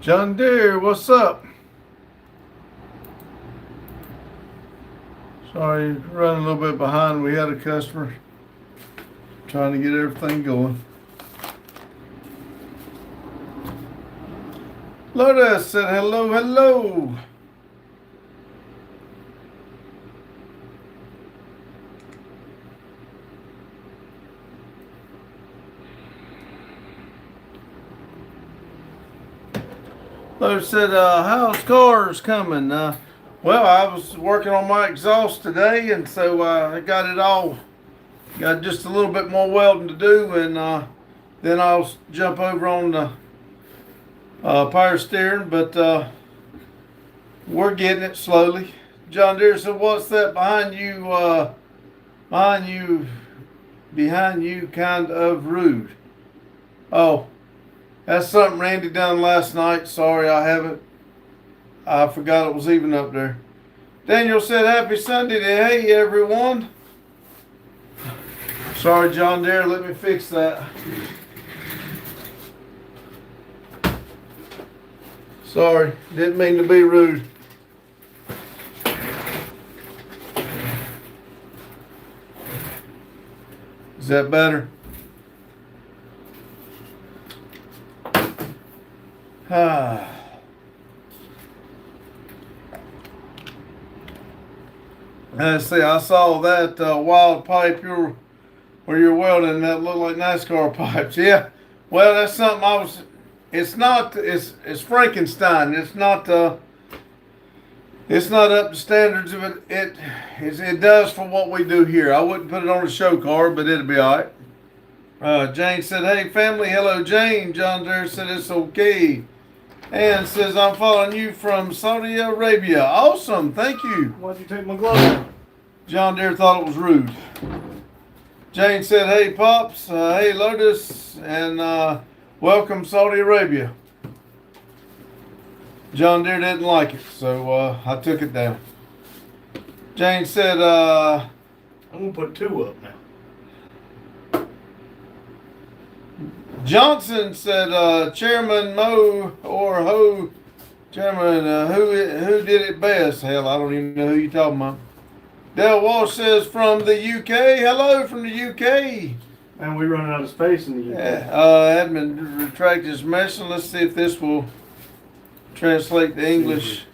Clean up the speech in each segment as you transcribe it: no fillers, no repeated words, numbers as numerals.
John Deere, what's up? Sorry, running a little bit behind. We had a customer trying to get everything going. Lotus said hello, hello. Lotus said, how's cars coming? Well, I was working on my exhaust today, and so I got it all. Got just a little bit more welding to do, and then I'll jump over on the power steering. But we're getting it slowly. John Deere said, "What's that behind you? Behind you, kind of rude." Oh, that's something Randy done last night. Sorry, I forgot it was even up there. Daniel said, "Happy Sunday to hey everyone." Sorry, John Deere. Let me fix that. Sorry, didn't mean to be rude. Is that better? Let's see, I saw that wild pipe where you're welding that looked like NASCAR pipes. Yeah, well, that's something it's Frankenstein. It's not up to standards, but it does for what we do here. I wouldn't put it on a show car, but it'll be all right. Jane said, "Hey family, hello Jane." John Deere said, "It's okay." And says, "I'm following you from Saudi Arabia." Awesome, thank you. Why'd you take my glove off? John Deere thought it was rude. Jane said, "Hey Pops, hey Lotus, and welcome Saudi Arabia." John Deere didn't like it, so I took it down. Jane said, I'm gonna put 2 up now. Johnson said, Chairman Mo or Ho, Chairman, who did it best? Hell, I don't even know who you're talking about. Dale Walsh says from the UK. Hello from the UK. And we running out of space in the UK. Yeah, admin retract his message. Let's see if this will translate to English.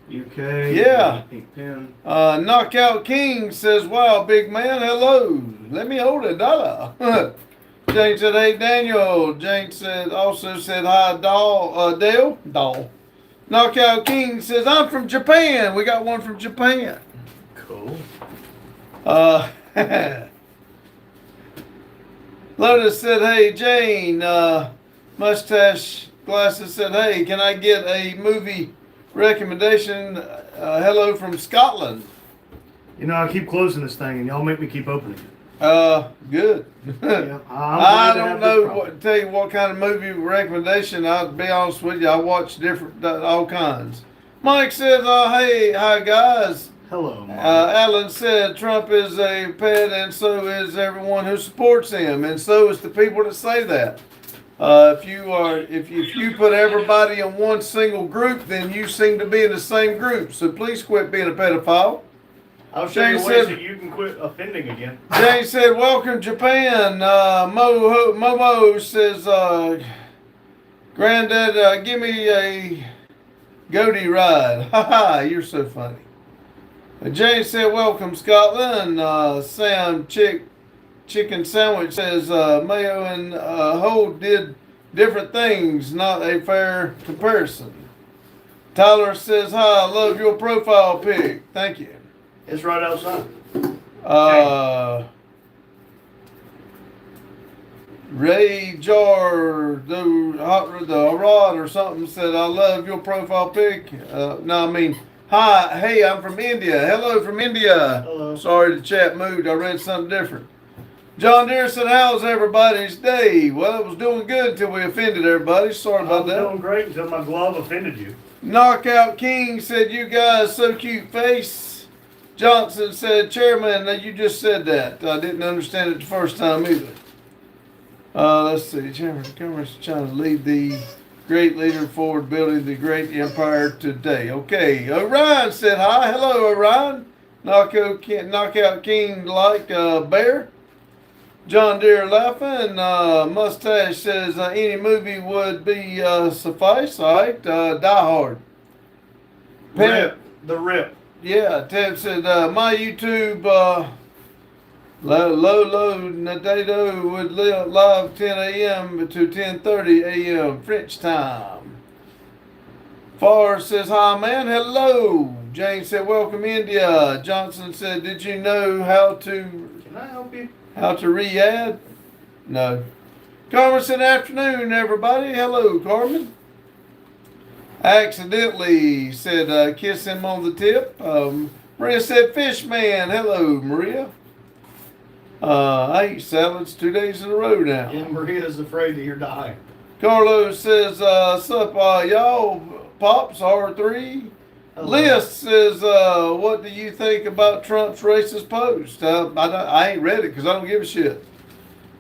UK. Yeah. Pink pen. Knockout King says, "Wow, big man, hello. Let me hold $1." Jane said, "Hey Daniel." Jane also said, "Hi Dale. Doll. Knockout King says, "I'm from Japan." We got one from Japan. Cool. Lotus said, "Hey Jane." Mustache Glasses said, "Hey, can I get a movie recommendation? Hello from Scotland." You know, I keep closing this thing, and y'all make me keep opening it. Good. Yeah, I don't know tell you what kind of movie recommendation. I'll be honest with you. I watch different, all kinds. Mike said, "Hey, hi guys." Hello, Mike. Alan said, "Trump is a pet, and so is everyone who supports him, and so is the people that say that. If you put everybody in one single group, then you seem to be in the same group. So please quit being a pedophile." I'll show you ways that you can quit offending again. Jane said, "Welcome Japan." Momo says, "Granddad, give me a goatee ride." Ha ha, you're so funny. Jane said, "Welcome Scotland." Sam Chicken Sandwich says, "Mayo and Ho did different things, not a fair comparison." Tyler says, "Hi, I love your profile pic." Thank you. It's right outside. Ray Jar, the Rod or something said, "I love your profile pic." No, I mean, hi, hey, I'm from India. Hello from India. Hello. Sorry the chat moved. I read something different. John Deere said, "How's everybody's day?" Well, it was doing good until we offended everybody. Sorry about that. I was doing great until my glove offended you. Knockout King said, "You guys so cute face." Johnson said, "Chairman, you just said that. I didn't understand it the first time either." Let's see. Chairman, the camera's trying to lead the great leader forward building the great empire today. Okay, Orion said hi. Hello, Orion. Knockout King like bear. John Deere laughing. Mustache says any movie would be suffice. All right, Die Hard. The Rip. Yeah, Ted said my YouTube low Nadato would live 10 a.m. to 10:30 a.m. French time. Farr says hi, man. Hello. Jane said welcome India. Johnson said did you know how to? Can I help you? How to re-add? No. Carmen said, afternoon, everybody. Hello, Carmen. Accidentally said, kiss him on the tip. Maria said, fish man. Hello, Maria. I ate salads 2 days in a row now. Yeah, Maria's afraid that you're dying. Carlos says, sup, y'all, Pops, R3. Hello. List says, what do you think about Trump's racist post? I ain't read it because I don't give a shit.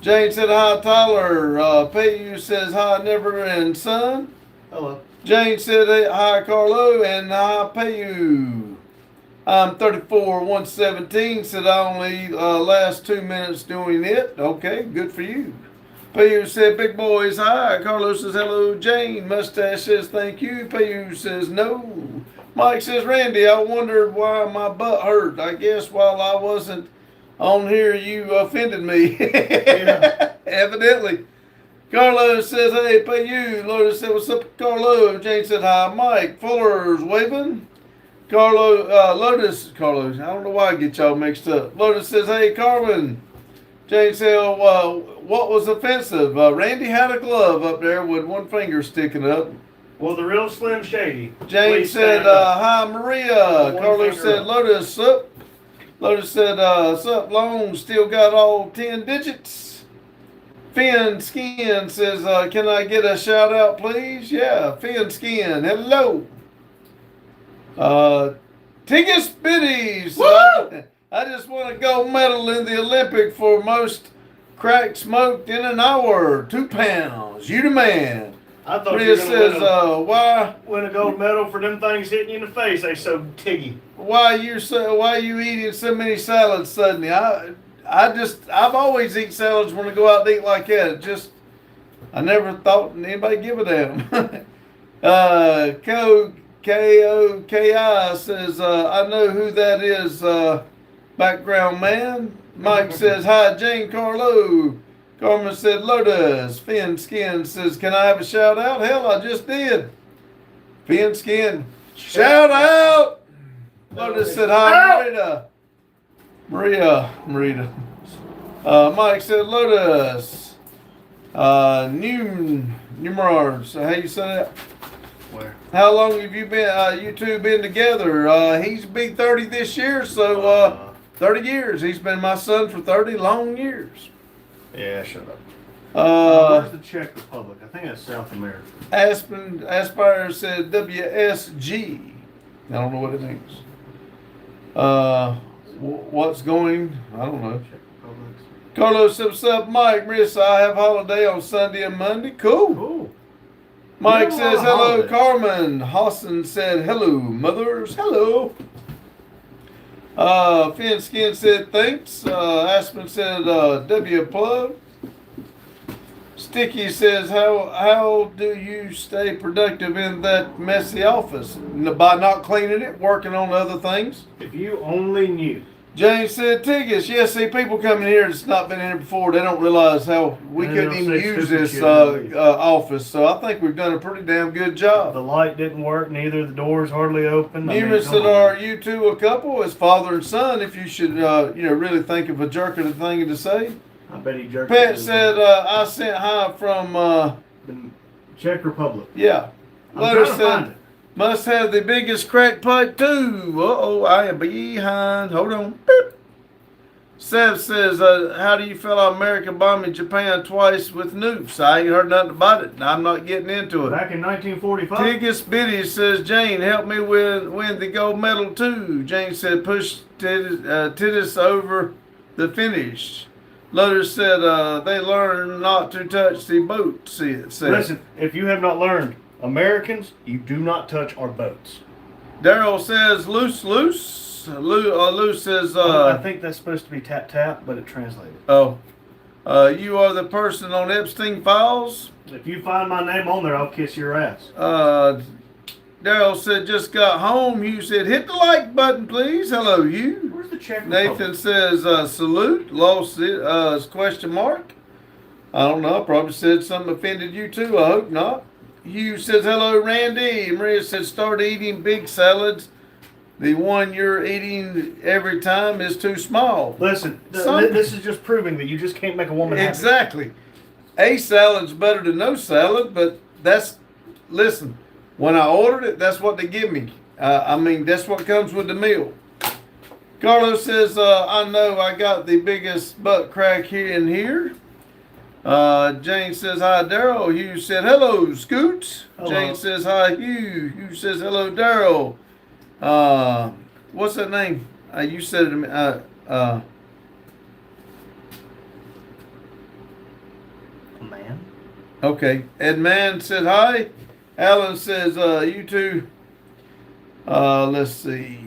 Jane said, hi, Tyler. Payu says, hi, Never and Son. Hello. Jane said, hey, hi, Carlo, and hi, Payu. I'm 34, 117, said I only last 2 minutes doing it. Okay, good for you. Payu said, big boys, hi. Carlos says, hello, Jane. Mustache says, thank you. Payu says, no. Mike says, Randy, I wondered why my butt hurt. I guess while I wasn't on here, you offended me. Yeah. Evidently. Carlo says, hey, Payu. Lotus said, what's up, Carlo? Jane said, hi, Mike. Fuller's waving. Lotus, Carlos, I don't know why I get y'all mixed up. Lotus says, hey, Carmen. Jane said, what was offensive? Randy had a glove up there with one finger sticking up. Well, the real Slim Shady. Jane said, hi, Maria. Carlos said, Lotus, sup. Lotus said, sup, Long, still got all 10 digits. Finn Skin says, can I get a shout out, please? Yeah, Finn Skin, hello. Tiggus Biddies. I just won a gold medal in the Olympic for most crack smoked in an hour. 2 pounds. You the man. I thought Maria you were going says, to win a gold medal for them things hitting you in the face. They so tiggy. Why you eating so many salads suddenly? I've always eat salads when I go out to eat like that. It just, I never thought anybody give a damn. K-O-K-I says, I know who that is, background man. Mike says, hi, Jane Carlo. Carmen said, Lotus. Finn Skin says, can I have a shout out? Hell, I just did. Finn Skin, shout out. Lotus said, hi, Marita. Mike said, Lotus. Numerars. How you say that? Where? How long have you been, you two been together? He's be 30 this year, so 30 years. He's been my son for 30 long years. Yeah, shut up. Where's the Czech Republic? I think that's South America. Aspire said WSG. I don't know what it means. What's going? I don't know. Czech Republic. Carlos said, what's up, Mike? Marissa, I have holiday on Sunday and Monday. Cool. Mike says, hello, Carmen. Hassan said, hello, mothers. Hello. Finn Skin said, thanks. Aspen said, W plug. Sticky says, how do you stay productive in that messy office? By not cleaning it, working on other things. If you only knew. James said, Tiggus, yes, see, people coming here that's not been in here before, they don't realize how we couldn't even use this office. So I think we've done a pretty damn good job. The light didn't work, neither the doors hardly open. Newman said, are you two a couple as father and son, if you should, really think of a jerk of the thing to say? I bet he jerked. Pat said, I sent hi from the Czech Republic. Yeah. Letter said, must have the biggest crack pipe too. Uh-oh, I am behind. Hold on. Beep. Seth says, how do you feel America bombing Japan twice with nukes? I ain't heard nothing about it. I'm not getting into it. Back in 1945. Biggest Biddy says, Jane, help me win the gold medal too. Jane said, push Titus over the finish. Lotus said, they learn not to touch the boat. See it says. Listen, if you have not learned, Americans, you do not touch our boats. Daryl says loose. Loose says I think that's supposed to be tap tap, but it translated. oh. You are the person on Epstein files. If you find my name on there, I'll kiss your ass. Daryl said just got home. Hugh said hit the like button, please. Hello, Hugh. Where's the check? Nathan says salute. Lost it. Question mark. I don't know. Probably said something offended you too. I hope not. Hugh says hello, Randy. Maria said start eating big salads. The one you're eating every time is too small. Listen, this is just proving that you just can't make a woman happy. Exactly. A salad's better than no salad, but listen, when I ordered it, that's what they give me. That's what comes with the meal. Carlos says, I know I got the biggest butt crack here in here. Jane says, hi, Daryl. Hugh said, hello, Scoots. Hello. Jane says, hi, Hugh. Hugh says, hello, Daryl. What's that name? You said it to me. Man. Okay. Edman said hi. Alan says, you two. Let's see.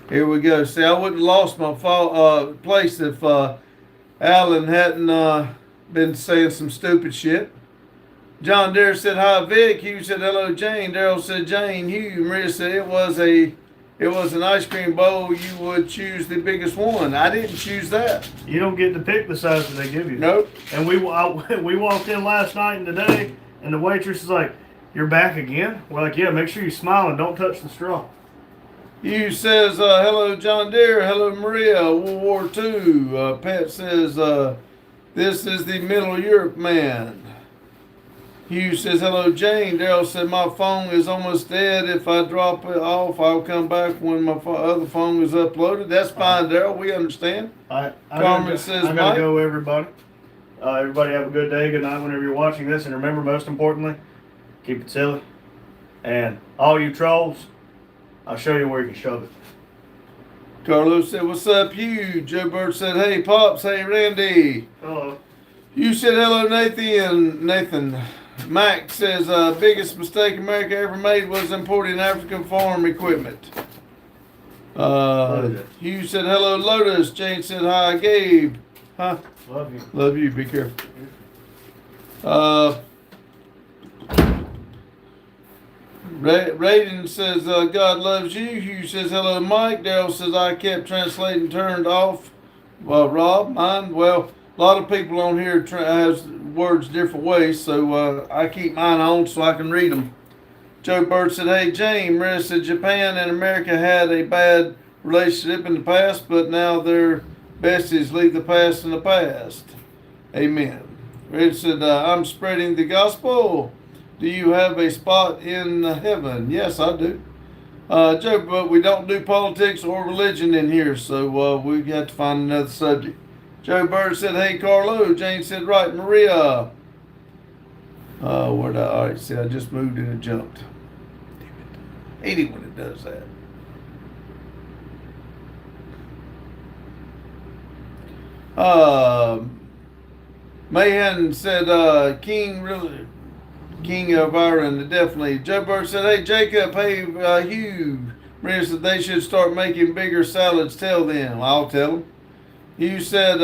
Here we go. See, I wouldn't have lost my place if Alan hadn't been saying some stupid shit. John Deere said hi, Vic. Hugh said hello, Jane. Daryl said Jane. Hugh. Maria said it was an ice cream bowl. You would choose the biggest one. I didn't choose that. You don't get to pick the size that they give you. Nope. And we walked in last night and today, and the waitress is like, "You're back again?" We're like, "Yeah. Make sure you smile and don't touch the straw." Hugh says, hello, John Deere. Hello, Maria. World War II. Pat says, this is the Middle Europe man. Hugh says, hello, Jane. Daryl said, my phone is almost dead. If I drop it off, I'll come back when my other phone is uploaded. That's fine, Daryl. We understand. Carmen says, I gotta go, everybody. Everybody have a good day, good night whenever you're watching this. And remember, most importantly, keep it silly. And all you trolls, I'll show you where you can shove it. Carlos said, what's up, Hugh? Joe Bird said, hey, Pops. Hey, Randy. Hello. You said hello, Nathan. Mac says, biggest mistake America ever made was importing African farm equipment. Hugh said, hello, Lotus. Jane said, hi, Gabe. Huh? Love you. Love you. Be careful. Raiden says, God loves you. Hugh says, hello, Mike. Daryl says, I kept translating turned off. Rob, mine. Well, a lot of people on here has words different ways, so I keep mine on so I can read them. Joe Bird said, hey, Jane. Maria said, Japan and America had a bad relationship in the past, but now their besties leave the past in the past. Amen. Red said, I'm spreading the gospel. Do you have a spot in heaven? Yes, I do. Joe, but we don't do politics or religion in here, so we got to find another subject. Joe Bird said, hey, Carlo. Jane said, right, Maria. All right, see, I just moved and it jumped. Damn it. Hate it when it does that. Mahan said, King of Ireland, definitely. Joe Bird said, hey, Jacob, hey, Hugh. Maria said they should start making bigger salads. Tell them. I'll tell them. Hugh said,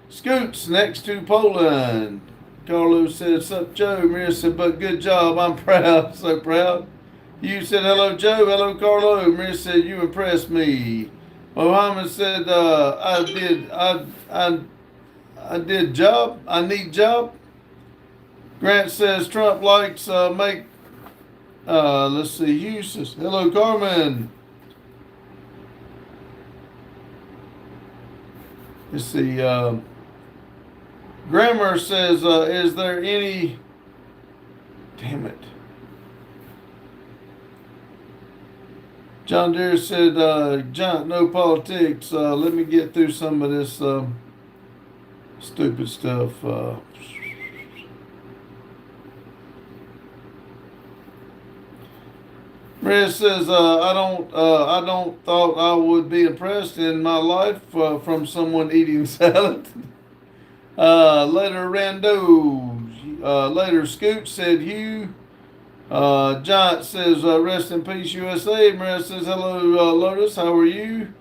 Scoots next to Poland. Carlos said, sup, Joe. Maria said, but good job. I'm proud. So proud. Hugh said, hello, Joe. Hello, Carlo. Maria said, you impressed me. Mohammed said, I did job. I need job. Grant says Trump likes make. Let's see. Hugh says, hello, Carmen. Let's see. Grammar says, is there any? Damn it. John Deere said, John, no politics. Let me get through some of this stupid stuff. Maria says, I don't thought I would be impressed in my life from someone eating salad. Later, Rando. Later, Scoot said, Hugh. Giant says, rest in peace, USA. Maria says, hello, Lotus. How are you?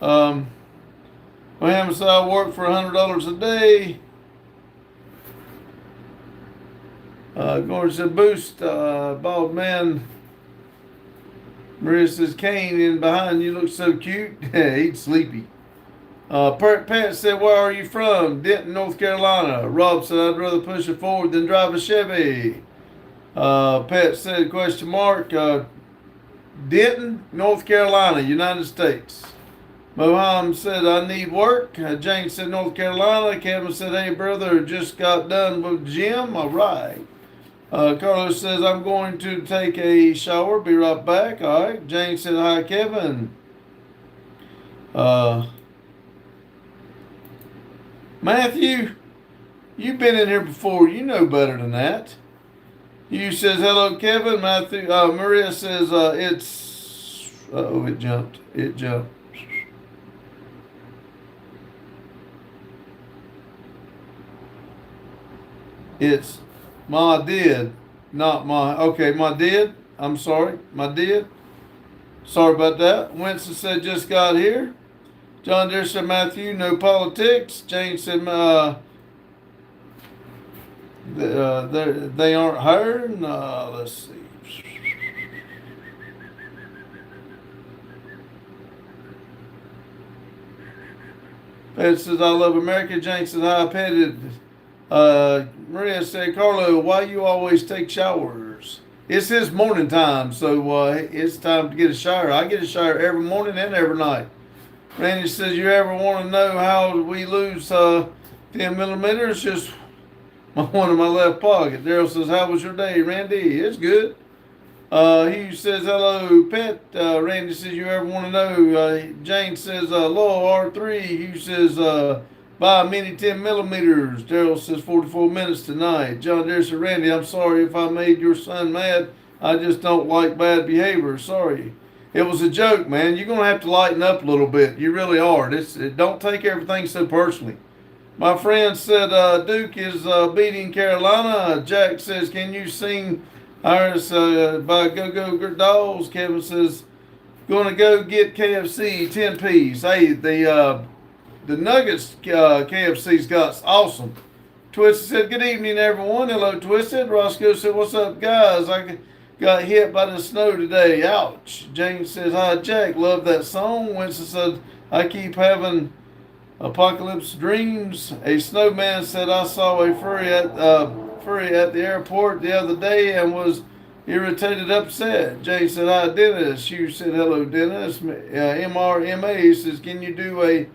Mohammed said, I work for $100 a day. Gordon said, boost, bald man. Maria says, Kane in behind you look so cute. He's sleepy. Pat said, where are you from? Denton, North Carolina. Rob said, I'd rather push it forward than drive a Chevy. Pat said, question mark. Denton, North Carolina, United States. Mohammed said, I need work. Jane said, North Carolina. Kevin said, hey, brother, just got done with the gym. All right. Carlos says, I'm going to take a shower. Be right back. All right. Jane said, hi, Kevin. Matthew, you've been in here before. You know better than that. You says, hello, Kevin. Matthew, Maria says, it's, it jumped. It jumped. It's my did, not my, okay, my did. I'm sorry, my did. Sorry about that. Winston said, just got here. John Deere said, Matthew, no politics. Jane said, they aren't hiring. Let's see. Pat says, I love America. Jane says, hi, petted. Maria said, Carlo, why you always take showers? It's his morning time, so it's time to get a shower. I get a shower every morning and every night. Randy says, you ever want to know how we lose 10 millimeters? Just one in my left pocket. Daryl says, how was your day, Randy? It's good. Hugh says, hello, pet. Randy says, you ever want to know? Jane says, Lowell R3. Hugh says, buy a mini 10 millimeters. Daryl says, 44 minutes tonight. John Deere said, Randy, I'm sorry if I made your son mad. I just don't like bad behavior. Sorry. It was a joke, man. You're going to have to lighten up a little bit. You really are. Don't take everything so personally. My friend said Duke is beating Carolina. Jack says, can you sing Iris by Go Go Dolls? Kevin says, going to go get KFC 10 piece. Hey, the Nuggets KFC's got awesome. Twisted said, good evening, everyone. Hello, Twisted. Roscoe said, what's up, guys? I got hit by the snow today. Ouch. James says, hi, Jack. Love that song. Winston said, I keep having apocalypse dreams. A snowman said, I saw a furry at the airport the other day and was irritated, upset. Jay said, hi, Dennis. Hugh said, hello, Dennis. MRMA says, can you do a...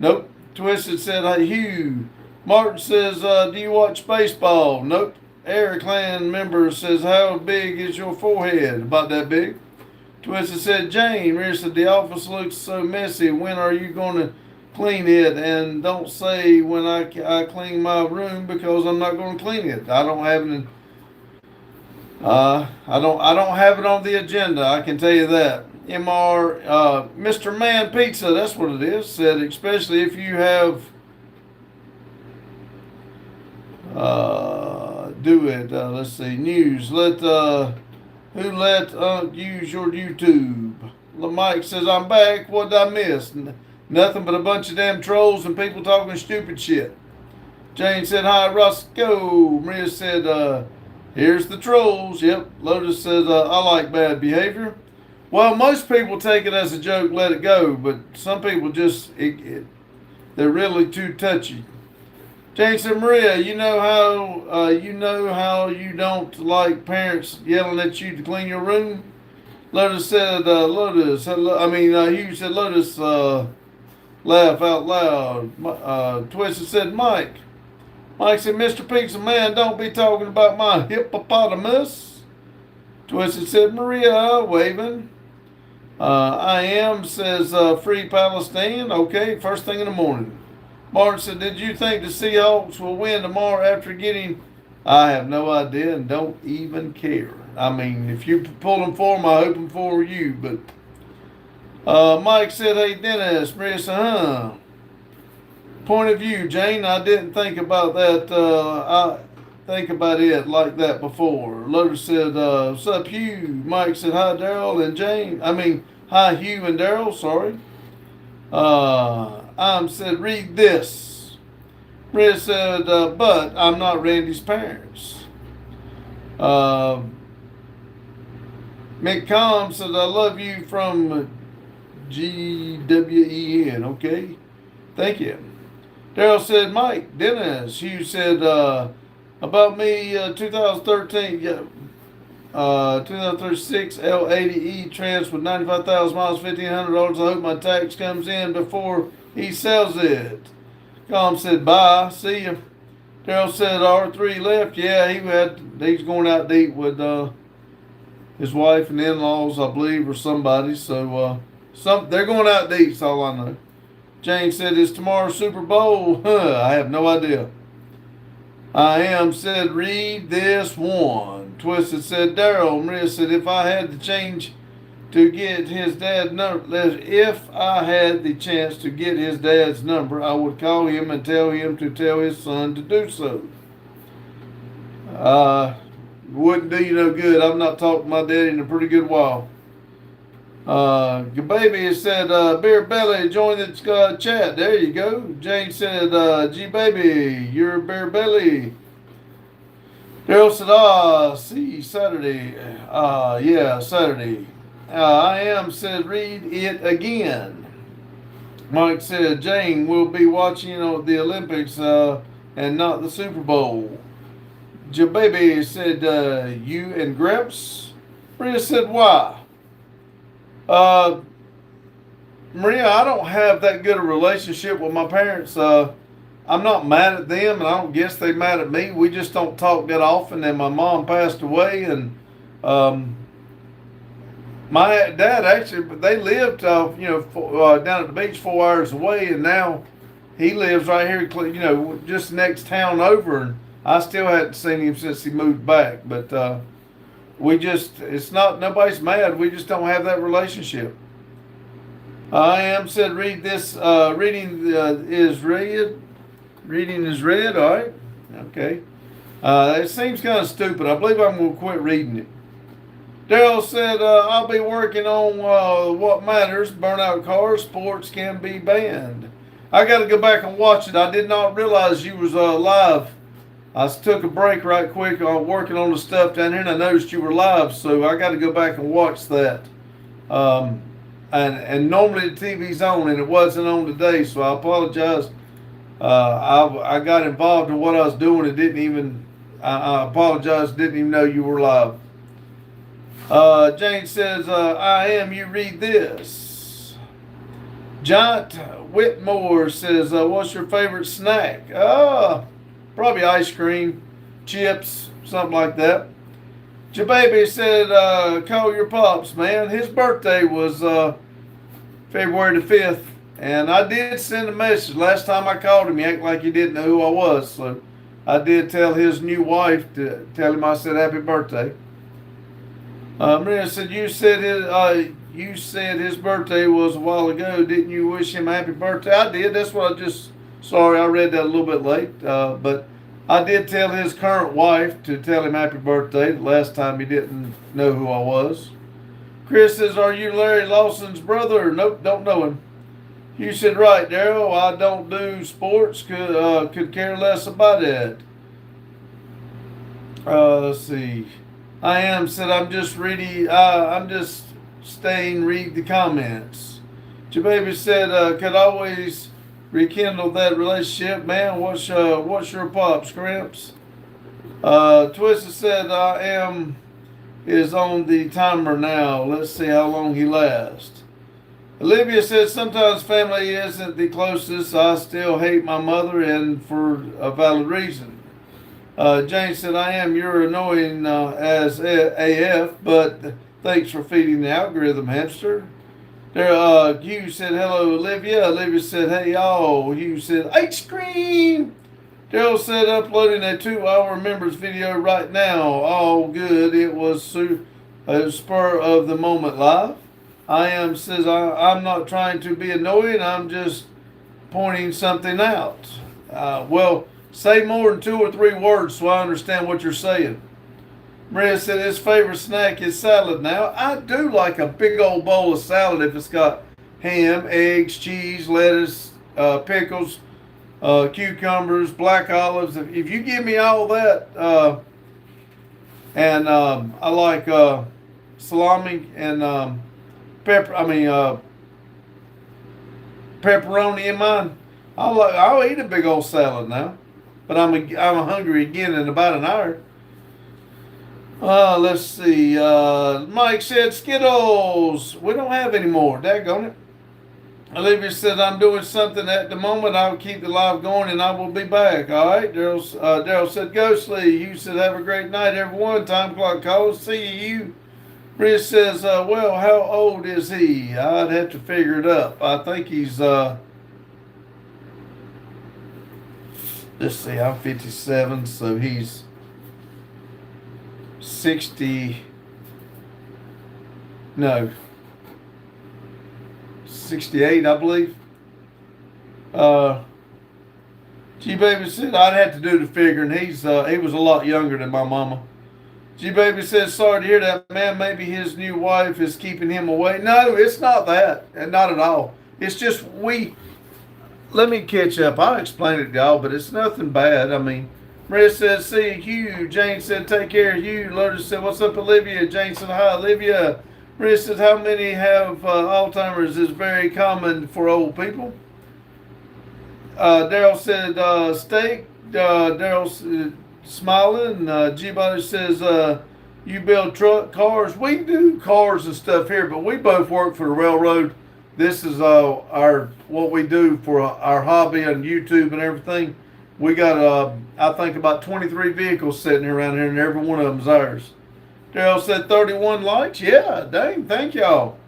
Nope. Twisted said, hi, Hugh. Martin says, do you watch baseball? Nope. Air Clan member says, how big is your forehead? About that big. Twisted said, Jane. Rear said, the office looks so messy. When are you going to clean it? And don't say when I clean my room because I'm not going to clean it. I don't have it. I don't have it on the agenda. I can tell you that. Mr. Man Pizza, that's what it is. Said especially if you have do it. Let's see. News. Let use your YouTube. Mike says, I'm back. What did I miss? Nothing but a bunch of damn trolls and people talking stupid shit. Jane said, hi, Roscoe. Maria said, here's the trolls. Yep. Lotus says, I like bad behavior. Well, most people take it as a joke, let it go, but some people just, they're really too touchy. Jane said, Maria, you know how you don't like parents yelling at you to clean your room? Lotus said, Hugh said, Lotus, laugh out loud. Twisted said, Mike. Mike said, Mr. Pizza Man, don't be talking about my hippopotamus. Twisted said, Maria, waving. I am, says, free Palestine. Okay, first thing in the morning. Martin said, did you think the Seahawks will win tomorrow after getting... I have no idea and don't even care. I mean, if you pull them for them, I hope them for you. But Mike said, "Hey Dennis, Maria said, huh? Point of view, Jane. I didn't think about that. I think about it like that before." Lotus said, "What's up, Hugh?" Mike said, "Hi, Daryl and Jane. I mean, hi, Hugh and Daryl. Sorry." Said, "Read this." Maria said, "But I'm not Randy's parents." Uh, McCom said, "I love you from GWEN." Okay, thank you. Daryl said, "Mike, Dennis." Hugh said, "About me, 2013, 2036 L80E trans with 95,000 miles, $1,500. I hope my tax comes in before he sells it." Com said, "Bye, see ya." Daryl said, "R3 left." Yeah, he's going out to eat with his wife and in-laws, I believe, or somebody. So they're going out to eat. That's all I know. Jane said, "Is tomorrow Super Bowl?" I have no idea. I am said, "Read this one." Twisted said, "Daryl." Maria said, "If I had the change to get his dad's number, if I had the chance to get his dad's number, I would call him and tell him to tell his son to do so." Wouldn't do you no good. I've not talked to my daddy in a pretty good while. Baby said, "Beer Belly, join the chat." There you go. Jane said, "G Baby, you're Beer Belly." Daryl said, see, Saturday. Yeah, Saturday. I am said, "Read it again." Mike said, "Jane will be watching the Olympics and not the Super Bowl." Baby said, "You and Gramps." Maria said, "Why?" Uh, Maria, I don't have that good a relationship with my parents. I'm not mad at them, and I don't guess they mad at me. We just don't talk that often. And my mom passed away, and my dad actually, they lived, down at the beach 4 hours away, and now he lives right here, just next town over. And I still hadn't seen him since he moved back. But it's not, nobody's mad. We just don't have that relationship. I am said, "Read this. Reading is read. Reading is read." All right. Okay. It seems kind of stupid. I believe I'm going to quit reading it. Daryl said, "I'll be working on what matters. Burnout cars. Sports can be banned." I got to go back and watch it. I did not realize you was live. I took a break right quick on working on the stuff down here, and I noticed you were live, so I got to go back and watch that. And normally the TV's on, and it wasn't on today, so I apologize. I got involved in what I was doing and I apologize, didn't even know you were live. Jane says, "I am, you read this." Giant Whitmore says, "What's your favorite snack?" Probably ice cream, chips, something like that. Jababy said, "Call your pops, man. His birthday was February the 5th. And I did send a message. Last time I called him, he acted like he didn't know who I was. So I did tell his new wife to tell him I said happy birthday." Maria said, you said his birthday was a while ago. Didn't you wish him a happy birthday?" I did. That's what sorry, I read that a little bit late. But I did tell his current wife to tell him happy birthday. The last time he didn't know who I was. Chris says, "Are you Larry Lawson's brother?" Nope, don't know him. You said, "Right, Daryl. I don't do sports. Could care less about it." Let's see. I am said, "I'm just reading. I'm just staying. Read the comments." Jababy said, "Could always rekindle that relationship, man. What's your pops, Gramps?" Twisted said, "I am is on the timer now. Let's see how long he lasts." Olivia said, "Sometimes family isn't the closest. I still hate my mother, and for a valid reason." Jane said, "I am, you're annoying as AF, but thanks for feeding the algorithm, hamster." Hugh said, "Hello, Olivia." Olivia said, "Hey, y'all." Hugh said, "Ice cream." Daryl said uploading a 2-hour members video right now. All good. It was a spur of the moment live. I'm not trying to be annoying. I'm just pointing something out. Well, say more than 2 or 3 words so I understand what you're saying. Maria said his favorite snack is salad now. I do like a big old bowl of salad if it's got ham, eggs, cheese, lettuce, pickles, cucumbers, black olives. If you give me all that, and I like salami and pepperoni in mine. I'll eat a big old salad now, but I'm hungry again in about an hour. Let's see. Mike said Skittles. We don't have any more. Daggone it. Olivia said I'm doing something at the moment. I'll keep the live going and I will be back. All right. Daryl said Ghostly. You said have a great night, everyone. Time clock calls. See you. Rich says, well, how old is he? I'd have to figure it up. I think he's let's see, I'm 57, so he's 68, I believe. G-Baby said I'd have to do the figuring. He was a lot younger than my mama. G-Baby says, sorry to hear that, man. Maybe his new wife is keeping him away. No, it's not that. And not at all. It's just let me catch up. I'll explain it to y'all, but it's nothing bad. I mean, Maria says, see Hugh. Jane said, take care, Hugh. Lourdes said, what's up, Olivia? Jane said, hi, Olivia. Maria says, how many have Alzheimer's is very common for old people. Daryl said, steak. Daryl said, smiling. G-Body says, you build cars. We do cars and stuff here, but we both work for the railroad. This is what we do for our hobby on YouTube and everything. We got, I think, about 23 vehicles sitting around here, and every one of them's ours. Daryl said 31 likes. Yeah, dang, thank y'all.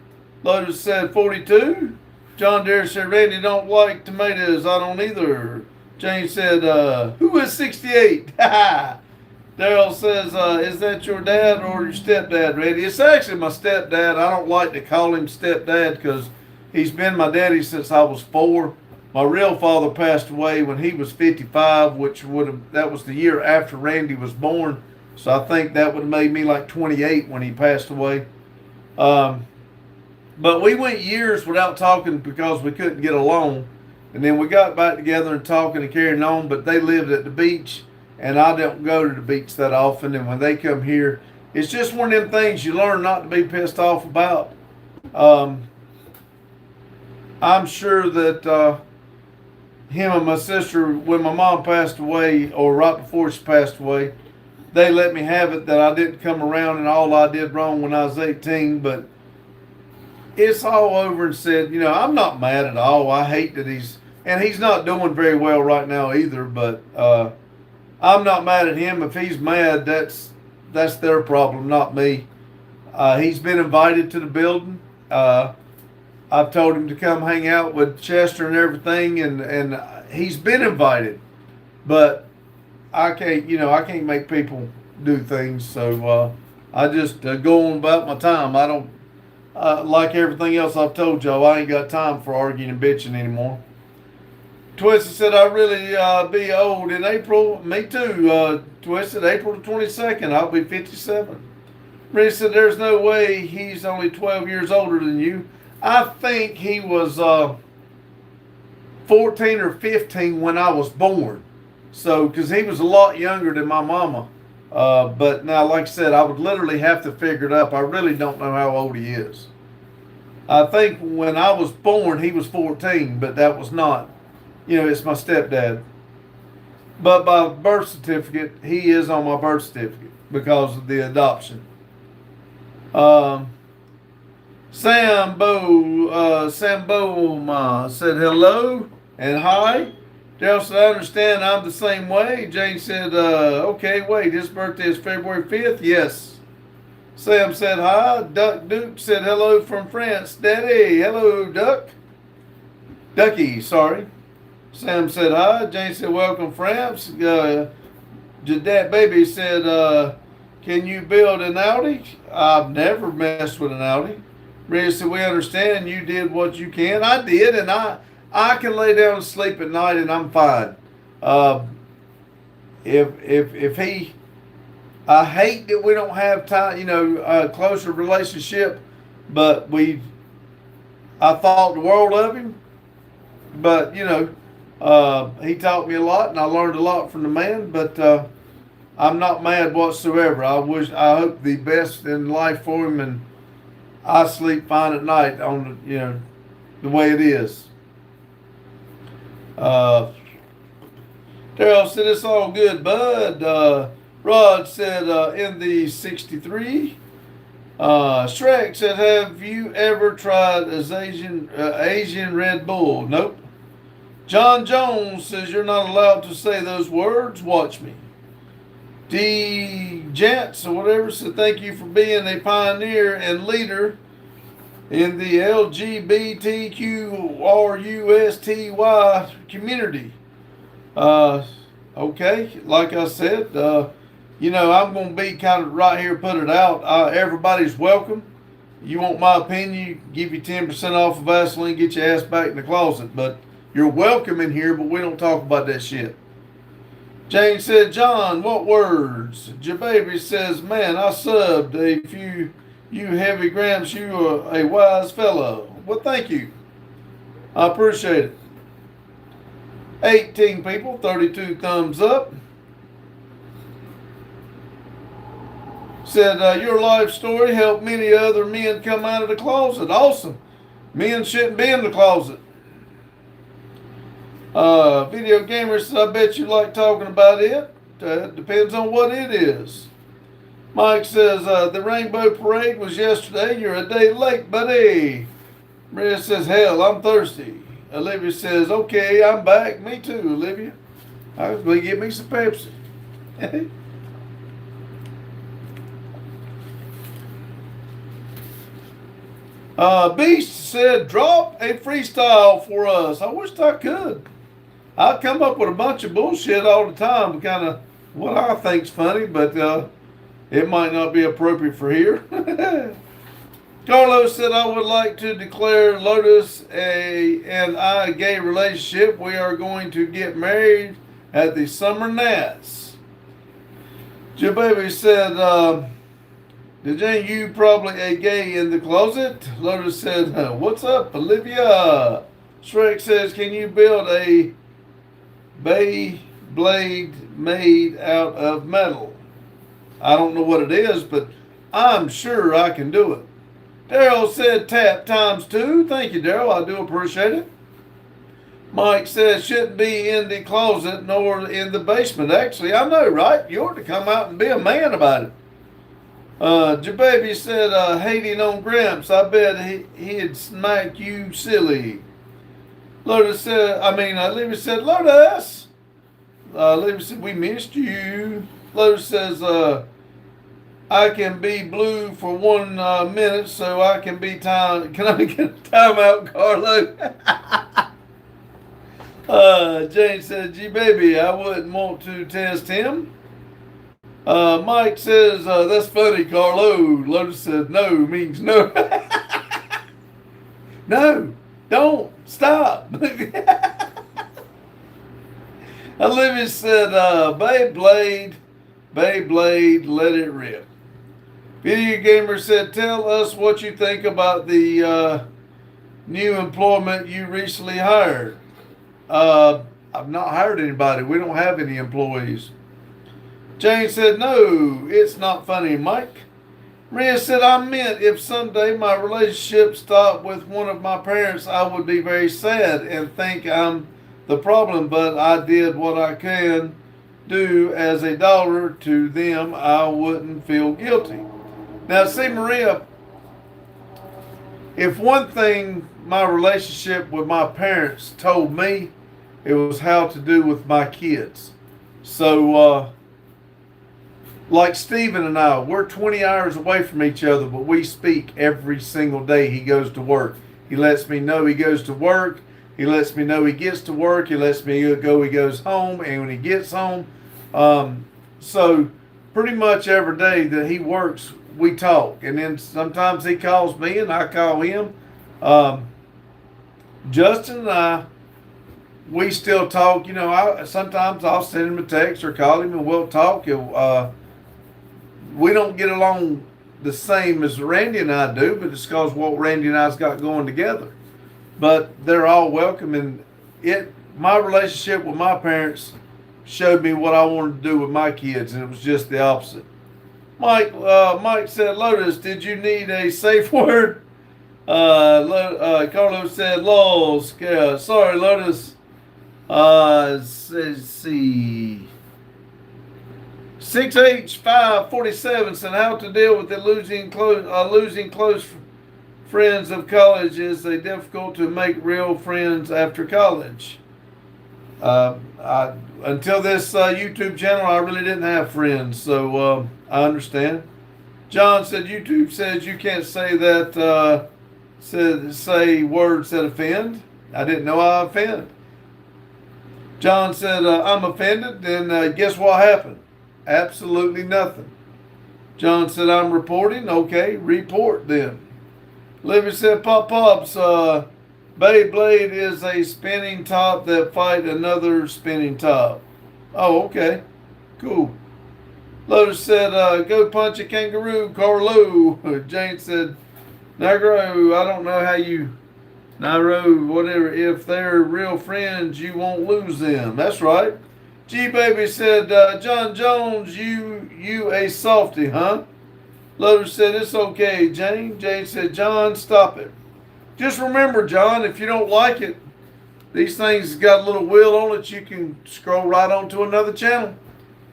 Lotus said 42. John Deere said, Randy don't like tomatoes. I don't either. Jane said, who is 68? Daryl says, is that your dad or your stepdad, Randy? It's actually my stepdad. I don't like to call him stepdad because he's been my daddy since I was 4. My real father passed away when he was 55, that was the year after Randy was born. So I think that would have made me like 28 when he passed away. But we went years without talking because we couldn't get along. And then we got back together and talking and carrying on, but they lived at the beach, and I don't go to the beach that often. And when they come here, it's just one of them things you learn not to be pissed off about. I'm sure that him and my sister, when my mom passed away, or right before she passed away, they let me have it that I didn't come around and all I did wrong when I was 18, but it's all over and said, I'm not mad at all. I hate that he's not doing very well right now either, but I'm not mad at him. If he's mad, that's their problem, not me. He's been invited to the building. I've told him to come hang out with Chester and everything, and he's been invited, but I can't make people do things, so I just go on about my time. I don't, like everything else I've told y'all, I ain't got time for arguing and bitching anymore. Twisted said, I really be old in April. Me too. Twisted, April the 22nd, I'll be 57. Rennie said, there's no way he's only 12 years older than you. I think he was 14 or 15 when I was born. So, because he was a lot younger than my mama. But now, like I said, I would literally have to figure it up. I really don't know how old he is. I think when I was born, he was 14, but that was not, it's my stepdad. But by birth certificate, he is on my birth certificate because of the adoption. Sambo said hello and hi. Daryl said, I understand I'm the same way. Jane said, okay, wait, his birthday is February 5th? Yes. Sam said hi. Duke said hello from France. Daddy, hello, Ducky, sorry. Sam said hi. Jane said welcome, Framps. That baby said, can you build an Audi? I've never messed with an Audi. Maria said, we understand you did what you can. I did, and I can lay down and sleep at night, and I'm fine. Uh, if he, I hate that we don't have time, a closer relationship, but I thought the world of him. But he taught me a lot, and I learned a lot from the man. But I'm not mad whatsoever. I hope the best in life for him, and I sleep fine at night on the way it is. Daryl said it's all good, bud. Rod said in the 63. Shrek said, have you ever tried Asian Red Bull? Nope. John Jones says you're not allowed to say those words. Watch me. D. Jantz or whatever said thank you for being a pioneer and leader in the LGBTQRUSTY community. Okay, like I said, I'm going to be kind of right here, put it out. Everybody's welcome. You want my opinion, give you 10% off of Vaseline, get your ass back in the closet. But you're welcome in here, but we don't talk about that shit. Jane said, John, what words? Jababy says, man, I subbed a few. You heavy Gramps, you are a wise fellow. Well, thank you. I appreciate it. 18 people, 32 thumbs up. Said, your life story helped many other men come out of the closet. Awesome. Men shouldn't be in the closet. Video gamer says, I bet you like talking about it. Depends on what it is. Mike says, the Rainbow Parade was yesterday. You're a day late, buddy. Maria says, hell, I'm thirsty. Olivia says, okay, I'm back. Me too, Olivia. I was going to get me some Pepsi. Beast said, drop a freestyle for us. I wish I could. I come up with a bunch of bullshit all the time, kind of what I think's funny, but it might not be appropriate for here. Carlos said, I would like to declare Lotus and I a gay relationship. We are going to get married at the Summer Nats. Jababy said, Jane, you probably a gay in the closet. Lotus said, what's up, Olivia? Shrek says, can you build a bay blade made out of metal? I don't know what it is, but I'm sure I can do it. Daryl said tap ×2. Thank you, Daryl. I do appreciate it. Mike says shouldn't be in the closet nor in the basement. Actually, I know, right? You ought to come out and be a man about it. Jababy said hating on Gramps. I bet he'd smack you silly. Olivia said, Lotus. Olivia said, we missed you. Lotus says, I can be blue for 1 minute so I can be time. Can I get a timeout, Carlo? Jane said, gee, baby, I wouldn't want to test him. Mike says, that's funny, Carlo. Lotus said, no means no. No, don't. Stop. Olivia said, Beyblade, let it rip. Video Gamer said, tell us what you think about the new employment you recently hired. I've not hired anybody. We don't have any employees. Jane said, no, it's not funny, Mike. Maria said, I meant if someday my relationship stopped with one of my parents, I would be very sad and think I'm the problem, but I did what I can do as a daughter to them. I wouldn't feel guilty. Now, see, Maria, if one thing my relationship with my parents told me, it was how to do with my kids. So, like Stephen and I, we're 20 hours away from each other, but we speak every single day he goes to work. He lets me know he goes to work. He lets me know he gets to work. He lets me go. He goes home, and when he gets home, so pretty much every day that he works, we talk, and then sometimes he calls me and I call him. Justin and I, we still talk. You know, sometimes I'll send him a text or call him and we'll talk. We don't get along the same as Randy and I do, but it's because what Randy and I's got going together. But they're all welcome, and my relationship with my parents showed me what I wanted to do with my kids, and it was just the opposite. Mike said, Lotus, did you need a safe word? Carlos said, Lols. Sorry, Lotus. Let's see. 6H547 said, how to deal with the losing close friends of college. Is it difficult to make real friends after college? Until this YouTube channel, I really didn't have friends, so I understand. John said, YouTube says you can't say that, say words that offend. I didn't know I offend. John said, I'm offended, then guess what happened? Absolutely nothing. John said, I'm reporting. Okay, report then. Livy said, Pops, Beyblade is a spinning top that fight another spinning top. Oh, okay. Cool. Lotus said, go punch a kangaroo, Carlo. Jane said, Negro, I don't know how you, Nairo, whatever, if they're real friends, you won't lose them. That's right. G-Baby said, John Jones, you a softy, huh? Lotus said, it's okay, Jane. Jane said, John, stop it. Just remember, John, if you don't like it, these things got a little wheel on it. You can scroll right on to another channel.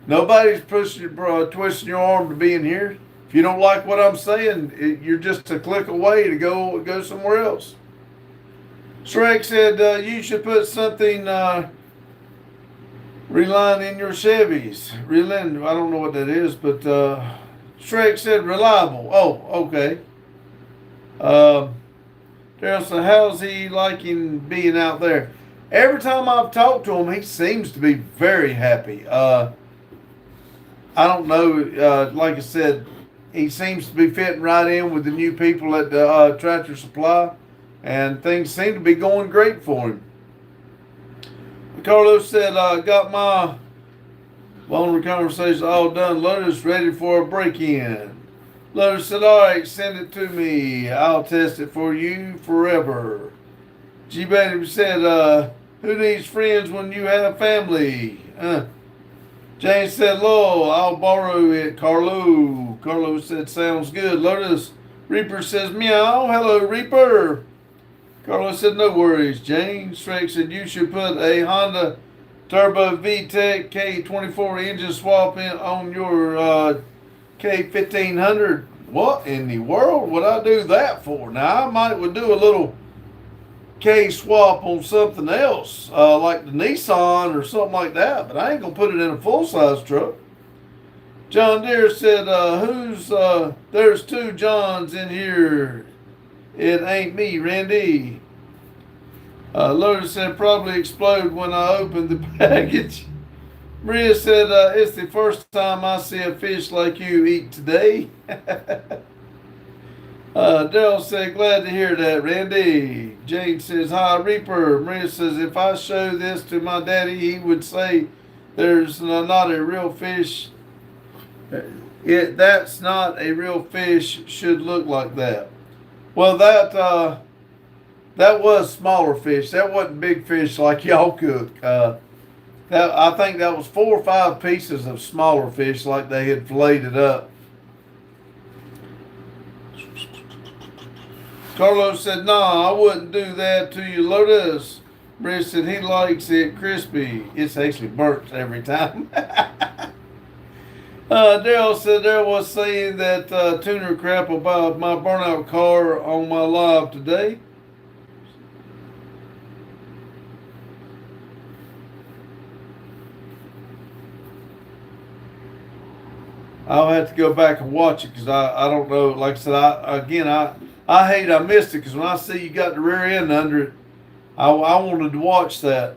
Nobody's twisting your arm to be in here. If you don't like what I'm saying, you're just a click away to go somewhere else. Shrek said, you should put something reline in your Chevys. Reline, I don't know what that is, but Shrek said reliable. Oh, okay. Daryl said, how's he liking being out there? Every time I've talked to him, he seems to be very happy. I don't know. Like I said, he seems to be fitting right in with the new people at the Tractor Supply, and things seem to be going great for him. Carlos said, got my vulnerable conversation all done. Lotus ready for a break-in. Lotus said, all right, send it to me. I'll test it for you forever. G-Baby said, who needs friends when you have family? Jane said, Lowell, I'll borrow it, Carlo. Carlo said, sounds good. Lotus Reaper says, meow. Hello, Reaper. Carlos said, no worries, Jane. Shrek said, you should put a Honda Turbo VTEC K24 engine swap in on your K1500. What in the world would I do that for? Now, I would do a little K swap on something else, like the Nissan or something like that, but I ain't going to put it in a full-size truck. John Deere said, there's two Johns in here. It ain't me, Randy. Lotus said, probably explode when I open the package. Maria said, it's the first time I see a fish like you eat today. Daryl said, glad to hear that, Randy. Jane says, hi, Reaper. Maria says, if I show this to my daddy, he would say there's not a real fish. That's not a real fish, should look like that. Well, that was smaller fish. That wasn't big fish like y'all cook. I think that was 4 or 5 pieces of smaller fish like they had filleted up. Carlos said, nah, I wouldn't do that to you, Lotus. Maria said, he likes it crispy. It's actually burnt every time. Daryl said, there was saying that tuner crap about my burnout car on my live today. I'll have to go back and watch it because I don't know. Like I said, I missed it because when I see you got the rear end under it, I wanted to watch that.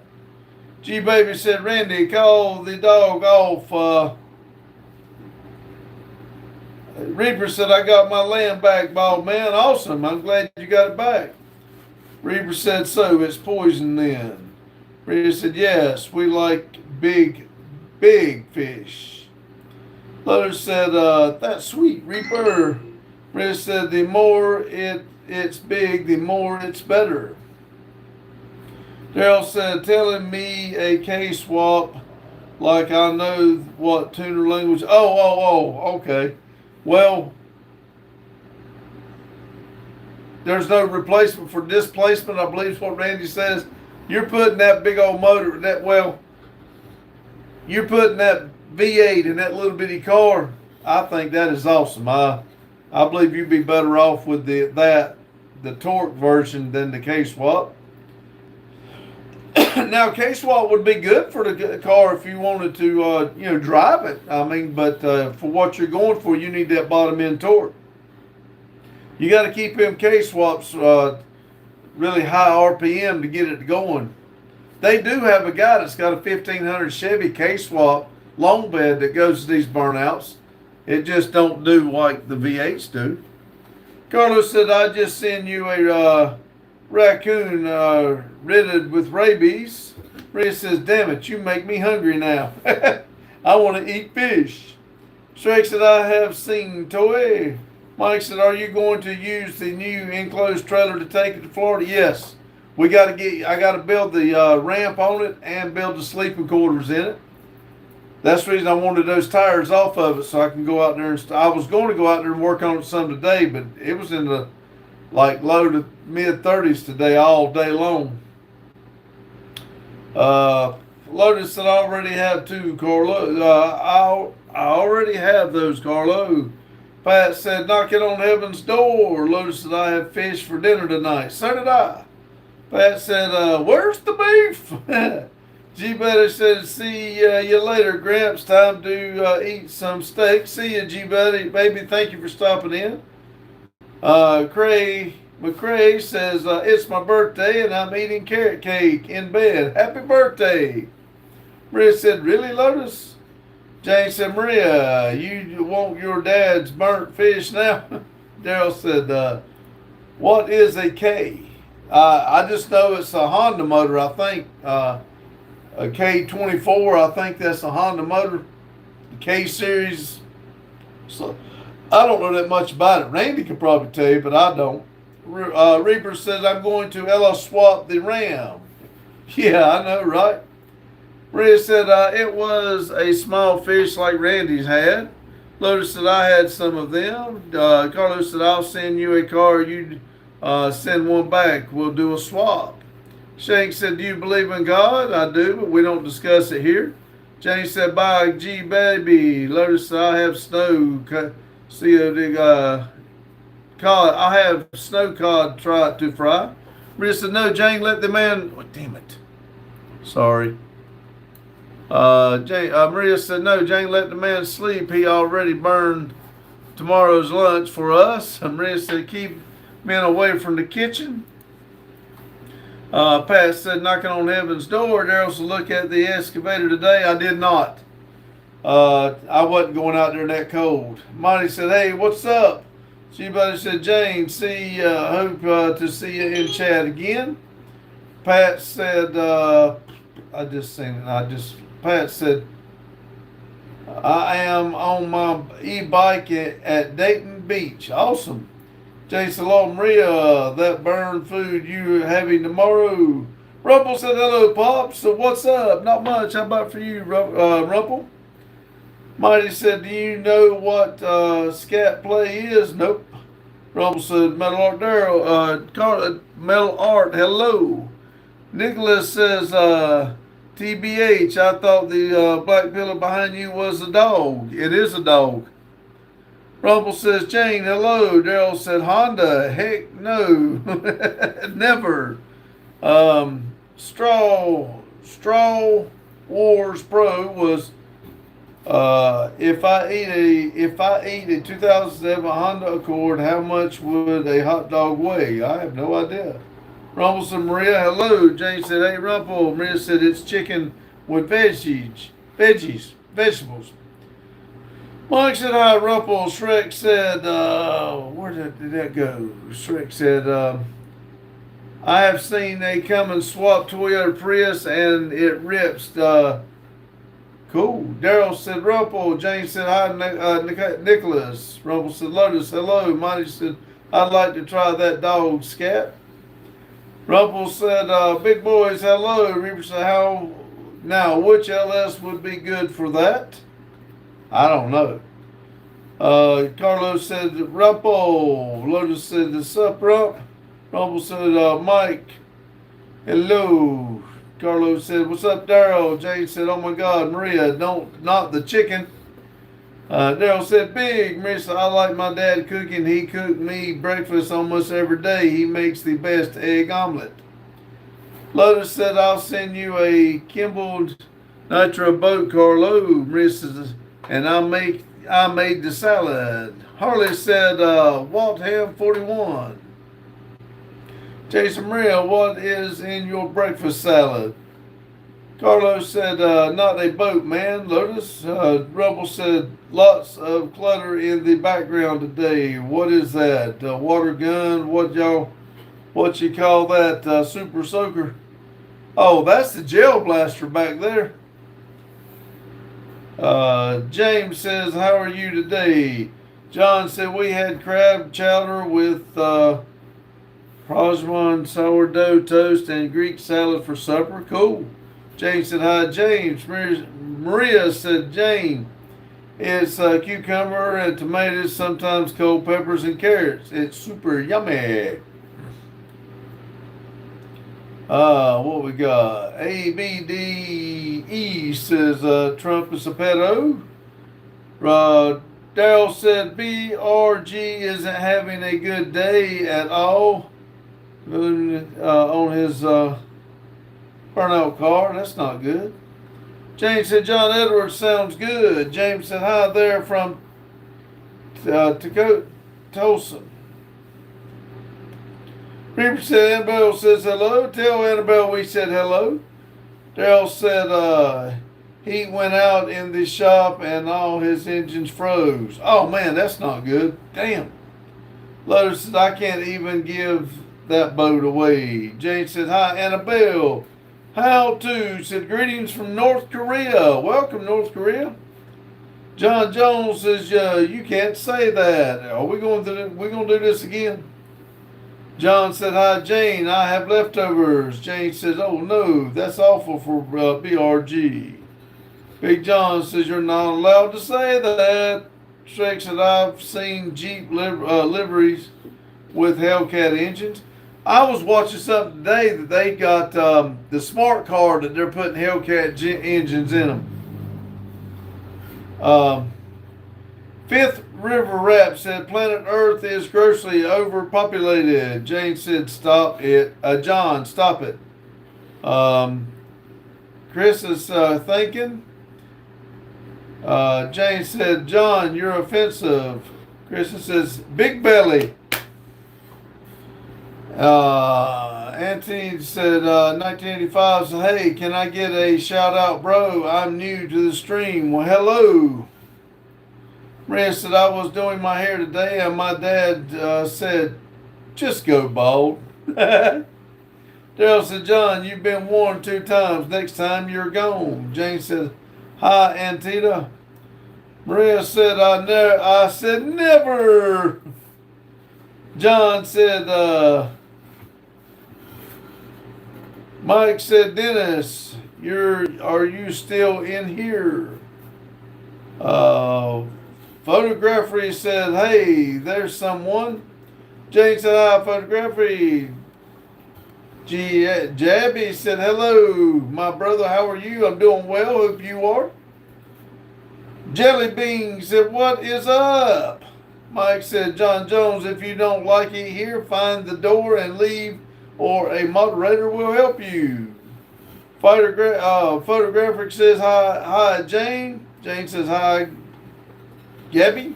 G Baby said, Randy, call the dog off. Reaper said, I got my lamb back, bald man. Awesome. I'm glad you got it back. Reaper said, so it's poison then. Reaper said, yes, we like big fish. Lotus said, that's sweet, Reaper. Reaper said, the more it's big, the more it's better. Daryl said, telling me a K-swap like I know what tuner language. Oh, okay. Well, there's no replacement for displacement, I believe is what Randy says. You're putting that big old motor, you're putting that V8 in that little bitty car. I think that is awesome. I believe you'd be better off with the torque version than the K-swap. Now, K-swap would be good for the car if you wanted to, drive it. I mean, but for what you're going for, you need that bottom end torque. You got to keep them K-swaps really high RPM to get it going. They do have a guy that's got a 1500 Chevy K-swap long bed that goes to these burnouts. It just don't do like the V8s do. Carlos said, I just send you a raccoon riddled with rabies. Rhea says, damn it, you make me hungry now. I want to eat fish. Shrek said, I have seen toy. Mike said, are you going to use the new enclosed trailer to take it to Florida? Yes. I got to build the ramp on it and build the sleeping quarters in it. That's the reason I wanted those tires off of it so I can go out there and I was going to go out there and work on it some today, but it was in the low to mid 30s today all day long. Lotus said, I already have two, Carlo. I already have those, Carlo. Pat said, knock it on heaven's door. Lotus said, I have fish for dinner tonight. So did I. Pat said, where's the beef? G Buddy said, see you later, Gramps. Time to eat some steak. See you, G Buddy. Baby, thank you for stopping in. McCrae says, it's my birthday and I'm eating carrot cake in bed. Happy birthday. Maria said, really, Lotus? Jane said, Maria, you want your dad's burnt fish now? Daryl said, what is a K? I just know it's a Honda motor, I think. A K24, I think that's a Honda motor. The K series. So I don't know that much about it. Randy could probably tell you, but I don't. Reaper says, I'm going to LS swap the Ram. Yeah, I know, right? Maria said, it was a small fish like Randy's had. Lotus said, I had some of them. Carlos said, I'll send you a car. You send one back. We'll do a swap. Shank said, do you believe in God? I do, but we don't discuss it here. Jane said, bye, G baby. Lotus said, I have snow. Cod. I have snow cod to fry. Maria said, no, Jane, let the man. Oh, damn it. Sorry. Maria said, no, Jane, let the man sleep. He already burned tomorrow's lunch for us. And Maria said, keep men away from the kitchen. Pat said, knocking on heaven's door. Daryl said, look at the excavator today. I did not. I wasn't going out there in that cold. Monty said, hey, what's up? G-Buddy said, Jane, hope to see you in chat again. Pat said, Pat said, I am on my e-bike at Dayton Beach. Awesome. Jason Law Maria, that burned food you having tomorrow. Rumple said, hello, Pops. So what's up? Not much. How about for you, Rumple? Mighty said, do you know what scat play is? Nope. Rumple said, Metal Art Daryl. Metal Art, hello. Nicholas says, TBH, I thought the black pillar behind you was a dog. It is a dog. Rumple says, Jane, hello. Daryl said, Honda, heck no. Never. Straw Wars Pro was, if I eat a 2007 Honda Accord, how much would a hot dog weigh? I have no idea. Rumble said, Maria, hello. Jane said, hey, Rumple. Maria said, it's chicken with vegetables. Mike said, hi, Rumple. Shrek said, where did that go? Shrek said, I have seen they come and swap Toyota Prius and it rips. Cool. Daryl said, Rumple. Jane said, hi, Nicholas. Rumple said, Lotus, hello. Monty said, I'd like to try that dog scat. Rumple said, big boys, hello. Reaper said, how? Now, which LS would be good for that? I don't know. Carlos said, Rumple. Lotus said, the sup, Rump? Rumble said, Mike, hello. Carlos said, what's up, Daryl? Jane said, oh my God, Maria, not the chicken. Daryl said, big. Maria said, I like my dad cooking. He cooked me breakfast almost every day. He makes the best egg omelet. Lotus said, I'll send you a Kimball Nitro boat, Carlo. Maria says, and I made the salad. Harley said, Waltham 41. Jason Maria, what is in your breakfast salad? Carlos said, not a boat, man. Lotus. Rebel said, lots of clutter in the background today. What is that? Water gun? What you call that? Super soaker? Oh, that's the gel blaster back there. James says, how are you today? John said, we had crab chowder with Parmesan sourdough toast and Greek salad for supper. Cool. James said, hi, James. Maria said, Jane, it's cucumber and tomatoes, sometimes cold peppers and carrots. It's super yummy. What we got? ABDE says, Trump is a pedo. Daryl said, BRG isn't having a good day at all. On his burnout car. That's not good. James said, John Edwards sounds good. James said, hi there from Tulsa. Reaper said, Annabelle says hello. Tell Annabelle we said hello. Daryl said he went out in the shop and all his engines froze. Oh man, that's not good. Damn. Lotus said, I can't even give that boat away. Jane said, hi, Annabelle. How to? Said, greetings from North Korea. Welcome, North Korea. John Jones says, you can't say that. Are we going to do this again? John said, hi, Jane. I have leftovers. Jane says, oh no, that's awful for BRG. Big John says, you're not allowed to say that. Shrek said, I've seen Jeep liveries with Hellcat engines. I was watching something today that they got the smart car that they're putting Hellcat engines in them. Fifth River Rap said, planet Earth is grossly overpopulated. Jane said, stop it. John, stop it. Chris is thinking. Jane said, John, you're offensive. Chris says, big belly. Anthony said, 1985 said, hey, can I get a shout out, bro? I'm new to the stream. Well, hello. Maria said, I was doing my hair today and my dad said, just go bald. Daryl said, John, you've been warned 2 times. Next time you're gone. Jane said, hi, Antita. Maria said, I said, never. John said, Mike said, Dennis, are you still in here? Photography said, hey, there's someone. Jane said, hi, photography. Jabby said, hello, my brother, how are you? I'm doing well, hope you are. Jelly Bean said, what is up? Mike said, John Jones, if you don't like it here, find the door and leave, or a moderator will help you. Photographic says, hi, Jane. Jane says, hi, Gabby.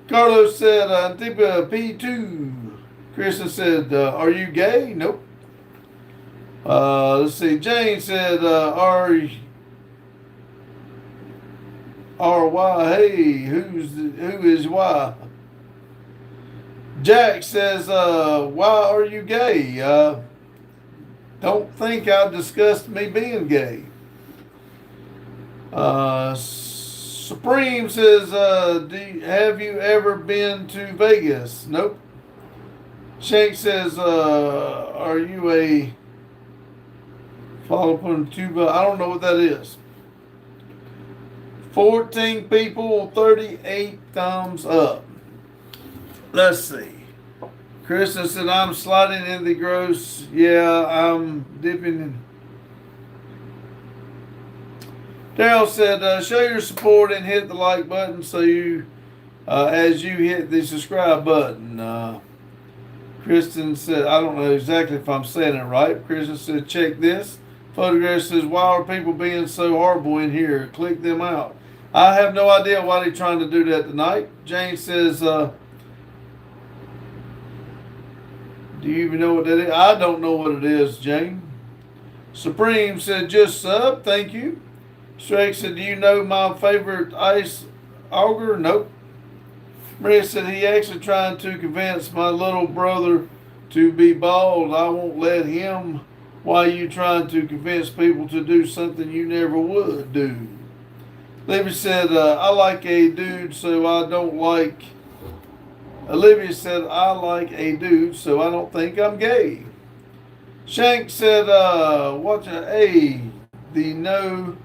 Carlos said, Antipa P2. Kristen said, are you gay? Nope. Let's see. Jane said, R-Y, hey, who is Y? Jack says, why are you gay? Don't think I discussed me being gay. Supreme says, have you ever been to Vegas? Nope. Shank says, are you a follow up on tuba? I don't know what that is. 14 people, 38 thumbs up. Let's see. Kristen said, I'm sliding in the gross. Yeah, I'm dipping in. Daryl said, show your support and hit the like button so you, as you hit the subscribe button. Kristen said, I don't know exactly if I'm saying it right. Kristen said, check this. Photograph says, why are people being so horrible in here? Click them out. I have no idea why they're trying to do that tonight. Jane says, do you even know what that is? I don't know what it is, Jane. Supreme said, just sub, thank you. Shrek said, do you know my favorite ice auger? Nope. Maria said, he actually trying to convince my little brother to be bald. I won't let him. Why you trying to convince people to do something you never would do? Olivia said, I like a dude, so I don't like... Olivia said, I like a dude, so I don't think I'm gay. Shank said, watch a the no,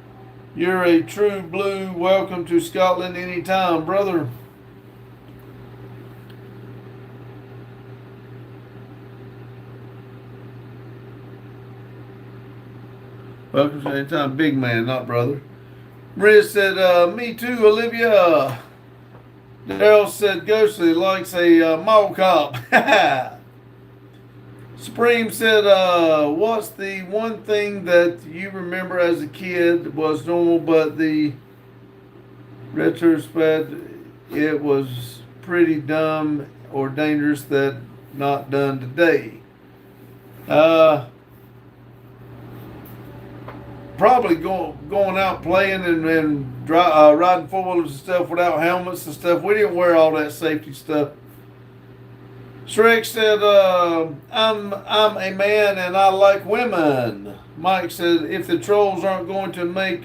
you're a true blue. Welcome to Scotland anytime, brother. Welcome to anytime, big man, not brother. Maria said, me too, Olivia. Daryl said, Ghostly likes a mall cop. Supreme said, what's the one thing that you remember as a kid was normal, but the retrospect, it was pretty dumb or dangerous that not done today? Probably going out playing and riding four-wheelers and stuff without helmets and stuff. We didn't wear all that safety stuff. Shrek said, I'm a man and I like women. Mike said, if the trolls aren't going to make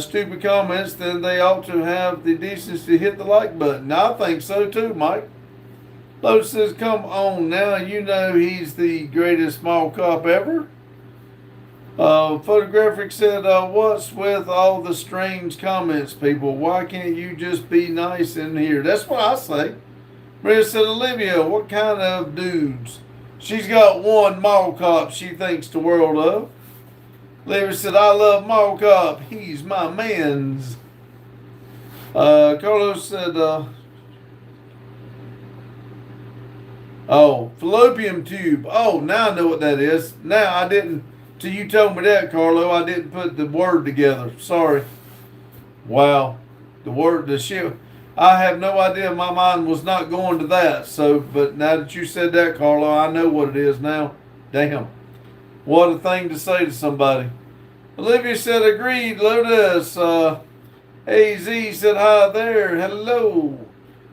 stupid comments, then they ought to have the decency to hit the like button. I think so too, Mike. Lotus says, come on now, you know he's the greatest mall cop ever. Photographic said, what's with all the strange comments, people? Why can't you just be nice in here? That's what I say. Maria said, Olivia, what kind of dudes? She's got one mall cop she thinks the world of. Olivia said, I love mall cop. He's my man's. Carlos said, fallopian tube. Oh, now I know what that is. Now I didn't. Till you told me that, Carlo, I didn't put the word together. Sorry. Wow. The shit. I have no idea. My mind was not going to that. So, but now that you said that, Carlo, I know what it is now. Damn. What a thing to say to somebody. Olivia said, agreed, Lotus. AZ said, hi there. Hello.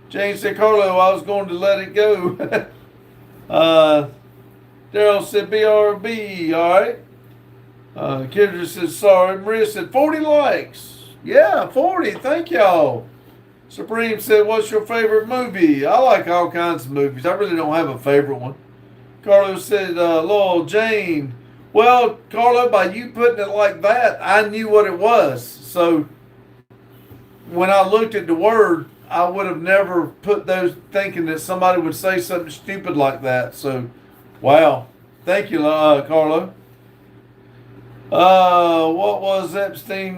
Jane said, Carlo, I was going to let it go. Daryl said, BRB. All right. Kendra said, sorry. Maria said, 40 likes. Yeah, 40. Thank y'all. Supreme said, what's your favorite movie? I like all kinds of movies. I really don't have a favorite one. Carlos said, Lowell Jane. Well, Carlo, by you putting it like that, I knew what it was. So when I looked at the word, I would have never put those thinking that somebody would say something stupid like that. So, wow. Thank you, Carlo. What was Epstein?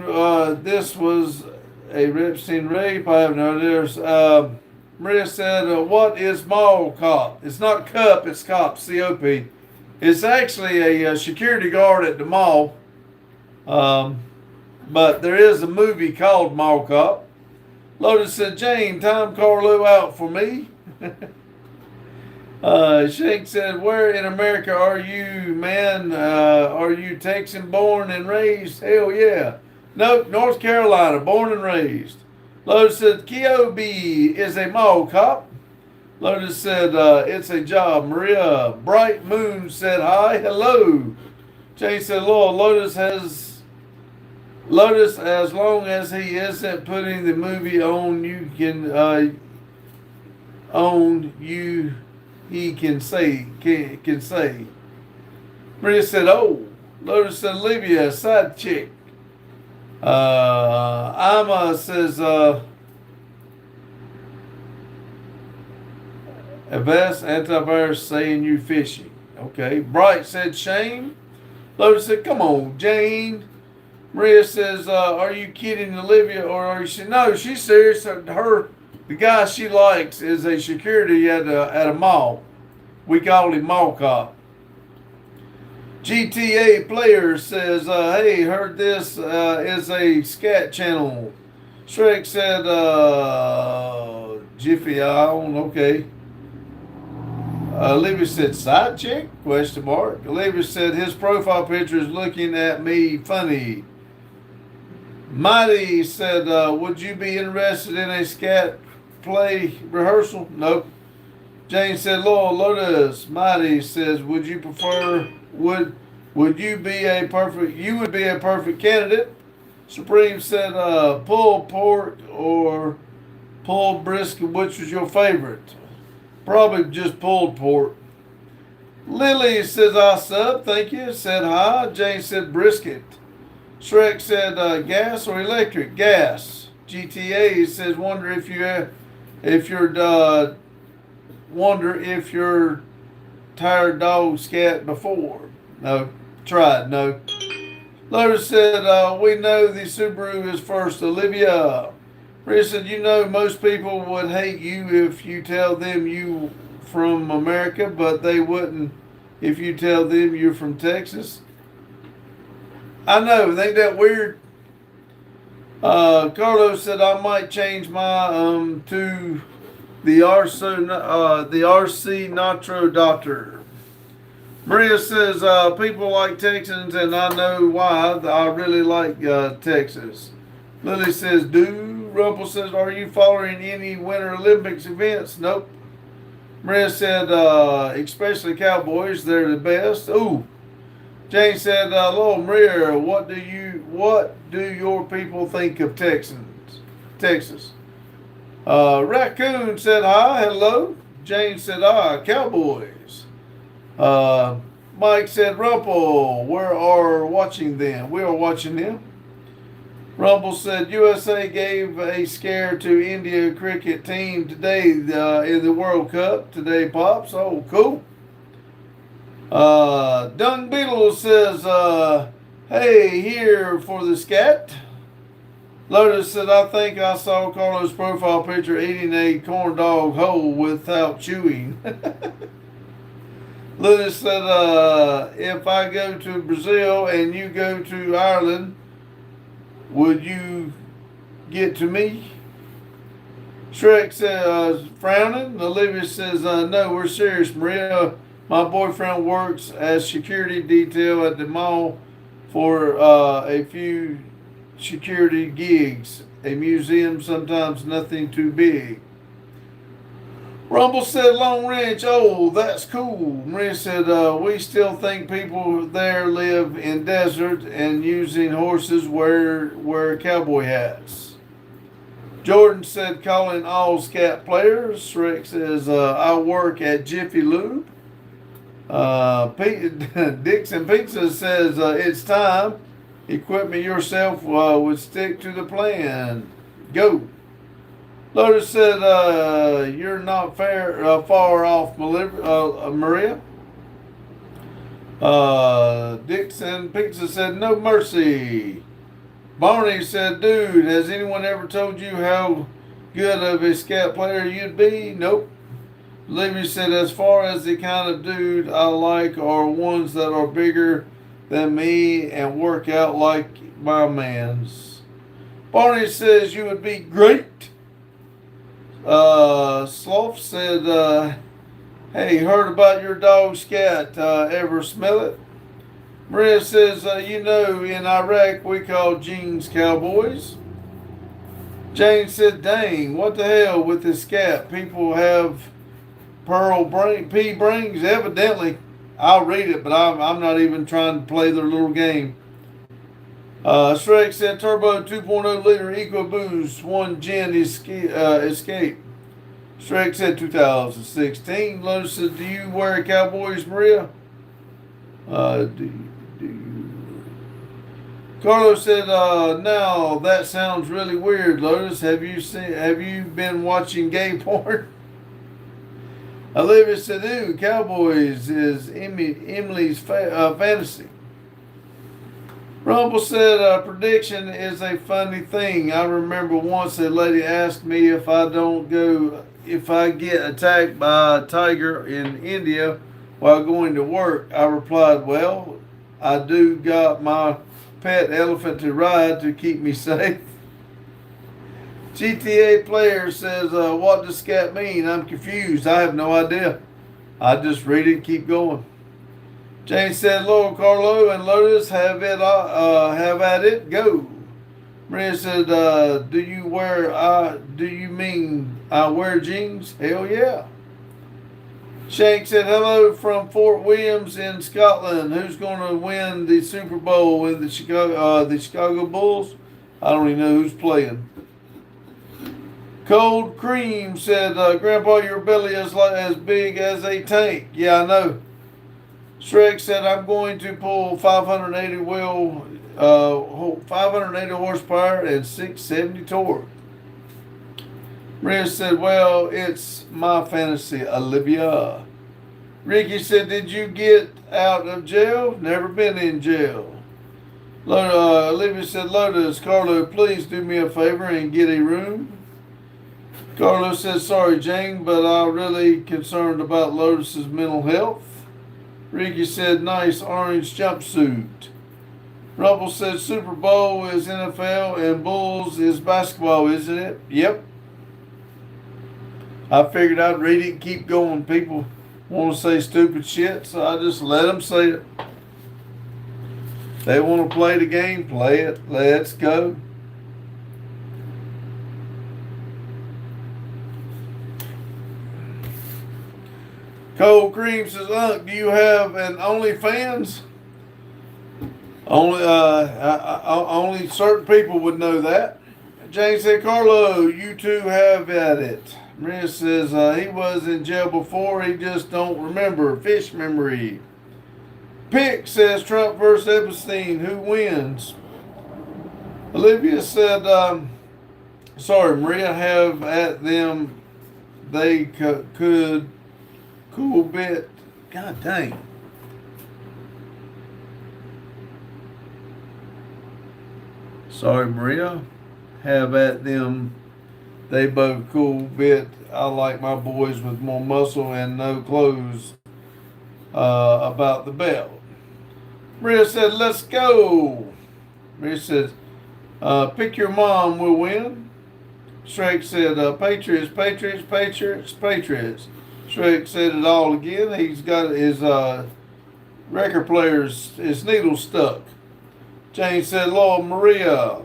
This was a Epstein rape. I have no idea. Maria said, what is mall cop? It's not cup, it's cop, C-O-P. It's actually a security guard at the mall. But there is a movie called Mall Cop. Lotus said, Jane, time Carlo out for me. Shake said, where in America are you, man? Are you Texan born and raised? Hell yeah. Nope, North Carolina, born and raised. Lotus said, Kiobe is a mall cop. Lotus said, it's a job. Maria Bright Moon said, hi, hello. Jane said, Lord, Lotus, as long as he isn't putting the movie on, you can, he can say. Maria said, oh. Lotus said, Olivia, side chick. Ima says, Avast antivirus saying you fishing. Okay. Bright said, shame. Lotus said, come on, Jane. Maria says, are you kidding Olivia or are you? No, she's serious. The guy she likes is a security at a mall. We call him Mall Cop. GTA Player says, hey, heard this is a scat channel. Shrek said, Jiffy on, okay. Olivia said, side chick? Question mark. Olivia said, his profile picture is looking at me funny. Mighty said, would you be interested in a scat play rehearsal? Nope. Jane said, Lord Lotus. Mighty says, would you would you be a perfect candidate? Supreme said, pulled pork or pulled brisket, which was your favorite? Probably just pulled pork. Lily says, I sub, thank you. Said hi. Jane said, brisket. Shrek said, gas or electric? Gas. GTA says, wonder if your tired dog scat before. No. Tried. No. Lotus said, we know the Subaru is first. Olivia. Rhea said, you know, most people would hate you if you tell them you from America, but they wouldn't if you tell them you're from Texas. I know, ain't that weird? Carlos said, I might change my to the RC Nitro Doctor. Maria says, people like Texans, and I know why. I really like Texas. Lily says, do. Rumpel says, are you following any Winter Olympics events? Nope. Maria said, especially Cowboys, they're the best. Ooh. Jane said, hello, Maria, what do your people think of Texas? Raccoon said, hi, hello. Jane said, Cowboys. Mike said, Rumpel, we are watching them. Rumble said, USA gave a scare to India cricket team today in the World Cup. Today, Pops. Oh, cool. Dung Beetle says, hey, here for the scat. Lotus said, I think I saw Carlos' profile picture eating a corn dog whole without chewing. Lotus said, if I go to Brazil and you go to Ireland, would you get to me? Shrek says, frowning. Olivia says, no, we're serious, Maria. My boyfriend works as security detail at the mall for a few security gigs. A museum, sometimes nothing too big. Rumble said, Long Ranch, oh, that's cool. Maria said, we still think people there live in desert and using horses wear cowboy hats. Jordan said, calling all scat players. Shrek says, I work at Jiffy Lube. Dixon Pizza says, it's time. Equipment yourself would stick to the plan. Go. Lotus said, you're not far off, Maria. Dixon Pizza said, no mercy. Barney said, dude, has anyone ever told you how good of a scat player you'd be? Nope. Olivia said, as far as the kind of dude I like are ones that are bigger than me and work out like my mans. Barney says, you would be great. Sloth said, Hey, heard about your dog scat. Ever smell it? Maria says, in Iraq we call jeans cowboys. Jane said, dang, what the hell with this scat? People have pea brains. Evidently, I'll read it, but I'm not even trying to play their little game. Shrek said, Turbo 2.0 liter EcoBoost 1 Gen Escape. Shrek said 2016. Lotus said, do you wear cowboys, Maria? Do you? Carlos said, now that sounds really weird, Lotus. Have you been watching gay porn? Olivia said, ooh, cowboys is Emily's fantasy. Rumble said, prediction is a funny thing. I remember once a lady asked me if I get attacked by a tiger in India while going to work. I replied, well, I do got my pet elephant to ride to keep me safe. GTA player says, what does scat mean? I'm confused. I have no idea. I just read it and keep going. Jane said, Lord Carlo and Lotus have at it. Go. Maria said, do you mean I wear jeans? Hell yeah. Shank said, hello from Fort Williams in Scotland. Who's going to win the Super Bowl with the Chicago Bulls? I don't even know who's playing. Cold Cream said, Grandpa, your belly is like as big as a tank. Yeah, I know. Shrek said, I'm going to pull 580 horsepower and 670 torque. Maria said, well, it's my fantasy, Olivia. Ricky said, did you get out of jail? Never been in jail. Olivia said, Lotus, Carlo, please do me a favor and get a room. Carlos said, sorry, Jane, but I'm really concerned about Lotus's mental health. Ricky said, nice orange jumpsuit. Rumble said, Super Bowl is NFL and Bulls is basketball, isn't it? Yep. I figured I'd read it and keep going. People want to say stupid shit, so I just let them say it. They want to play the game, play it. Let's go. Cold Cream says, Unc, do you have an OnlyFans? Only certain people would know that. Jane said, Carlo, you two have at it. Maria says, he was in jail before, he just don't remember. Fish memory. Pick says, Trump versus Epstein, who wins? Olivia said, sorry, Maria, have at them, they could cool bit. God dang. Sorry, Maria. Have at them. They both cool bit. I like my boys with more muscle and no clothes. About the belt. Maria said, let's go. Maria said, pick your mom will win. Shrek said, Patriots, Patriots, Patriots, Patriots. Shrek said it all again. He's got his record player's his needle stuck. Jane said, Lord Maria.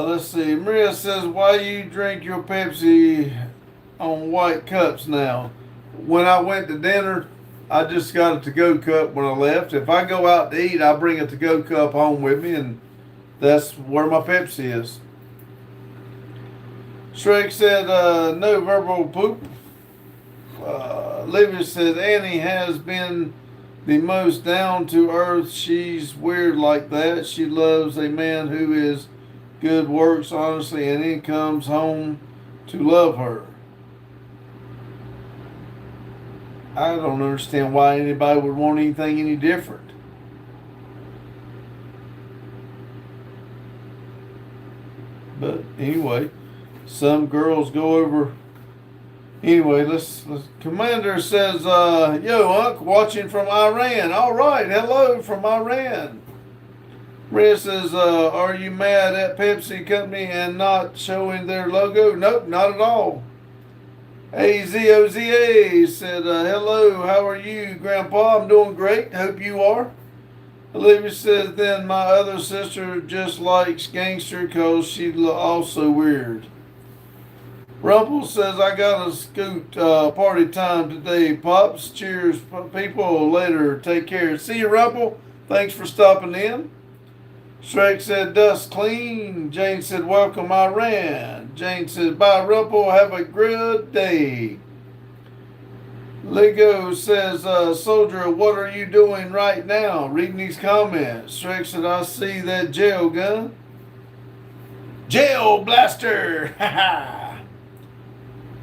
Let's see. Maria says, why you drink your Pepsi on white cups now? When I went to dinner, I just got a to-go cup when I left. If I go out to eat, I bring a to-go cup home with me, and that's where my Pepsi is. Shrek said, no verbal poop. Olivia said, Annie has been the most down to earth. She's weird like that. She loves a man who is good, works honestly, and then comes home to love her. I don't understand why anybody would want anything any different. But anyway, some girls go over. Anyway, let's Commander says, yo, Unc, watching from Iran. All right, hello from Iran. Maria says, are you mad at Pepsi Company and not showing their logo? Nope, not at all. AZOZA said, hello, how are you, Grandpa? I'm doing great. Hope you are. Olivia says, then my other sister just likes gangster because she's also weird. Rumple says, I got a scoot party time today. Pops, cheers, people. Later, take care. See you, Rumple. Thanks for stopping in. Shrek said, dust clean. Jane said, welcome, Iran. Jane said, bye, Rumple. Have a good day. Lego says, soldier, what are you doing right now? Reading these comments. Shrek said, I see that jail gun. Jail blaster! Ha ha!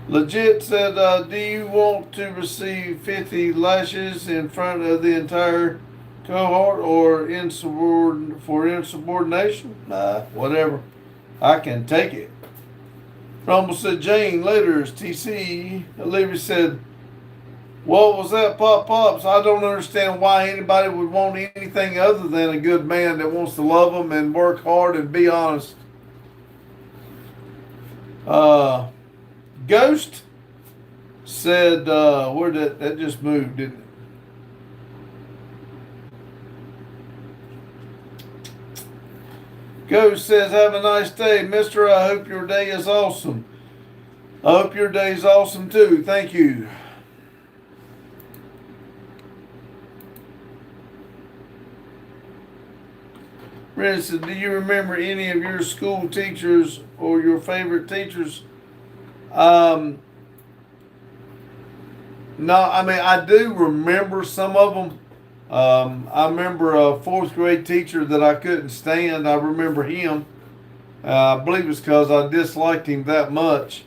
Legit said, do you want to receive 50 lashes in front of the entire cohort or for insubordination? Whatever. I can take it. Rumble said, Jane, later, TC. Olivia said, what was that, Pops? I don't understand why anybody would want anything other than a good man that wants to love them and work hard and be honest. Ghost said, where that just moved, didn't it? Ghost says, have a nice day, mister. I hope your day is awesome. I hope your day is awesome too. Thank you. Brenda said, do you remember any of your school teachers or your favorite teachers? No, I mean, I do remember some of them. I remember a fourth grade teacher that I couldn't stand. I remember him. I believe it's because I disliked him that much.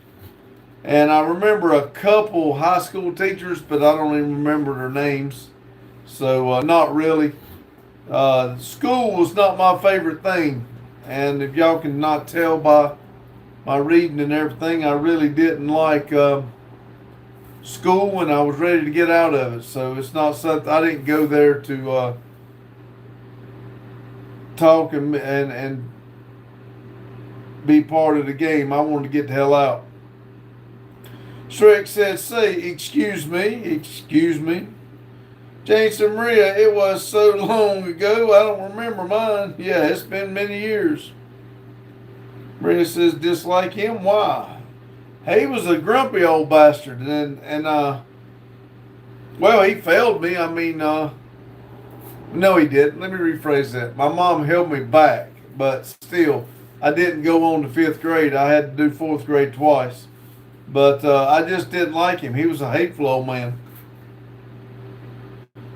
And I remember a couple high school teachers, but I don't even remember their names. So, not really. School was not my favorite thing. And if y'all can not tell by my reading and everything, I really didn't like school, and I was ready to get out of it. So it's not something, I didn't go there to talk and be part of the game. I wanted to get the hell out. Shrek said, say, excuse me. James and Maria, it was so long ago, I don't remember mine. Yeah, it's been many years. Maria says, dislike him? Why? He was a grumpy old bastard, and well, he failed me. I mean, no, he didn't. Let me rephrase that. My mom held me back, but still, I didn't go on to 5th grade. I had to do 4th grade twice. But I just didn't like him. He was a hateful old man.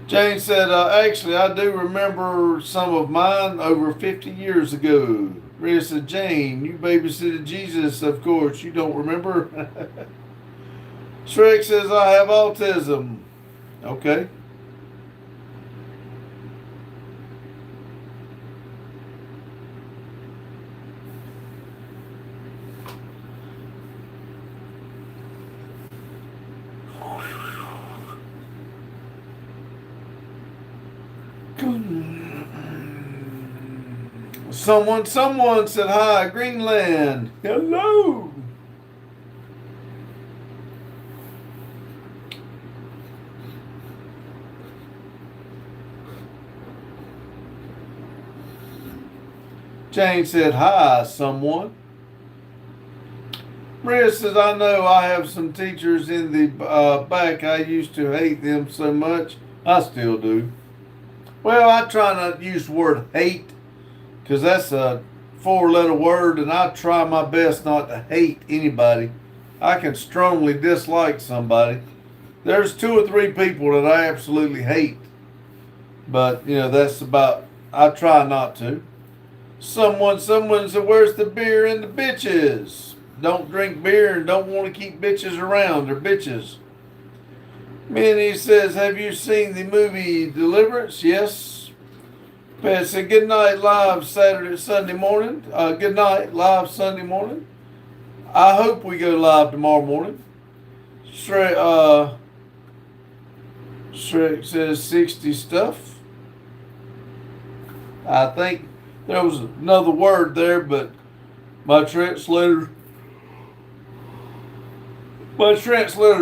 Jane said, actually, I do remember some of mine over 50 years ago. Maria said, Jane, you babysitted Jesus, of course. You don't remember? Shrek says, I have autism. Okay. Someone said hi, Greenland. Hello. Jane said hi, someone. Maria says, I know I have some teachers in the back. I used to hate them so much. I still do. Well, I try not to use the word hate, because that's four-letter word, and I try my best not to hate anybody. I can strongly dislike somebody. There's two or three people that I absolutely hate, but that's about. I try not to. Someone said, "Where's the beer and the bitches? Don't drink beer and don't want to keep bitches around. They're bitches." Minnie says, "Have you seen the movie Deliverance?" Yes. Pat said, "Good night, live Sunday morning. Good night, live Sunday morning. I hope we go live tomorrow morning." Shrek says 60 stuff. I think there was another word there, but my translator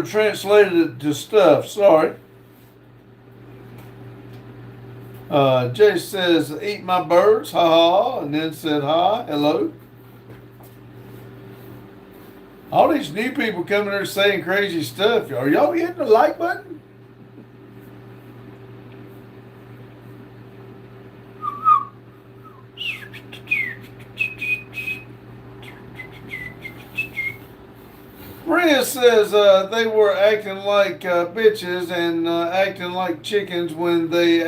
translated it to stuff. Sorry. Jay says, "Eat my birds, ha ha," and then said, "Hi, hello." All these new people coming there saying crazy stuff. Are y'all hitting the like button? Maria says they were acting like bitches and acting like chickens when they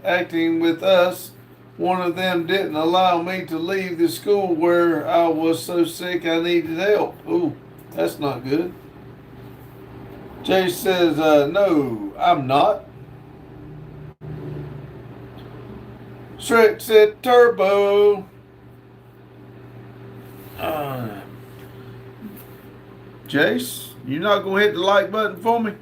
acting with us. One of them didn't allow me to leave the school where I was so sick I needed help. Ooh, that's not good. Jay says, "No, I'm not." Shrek said, "Turbo." Jace, you not gonna hit the like button for me?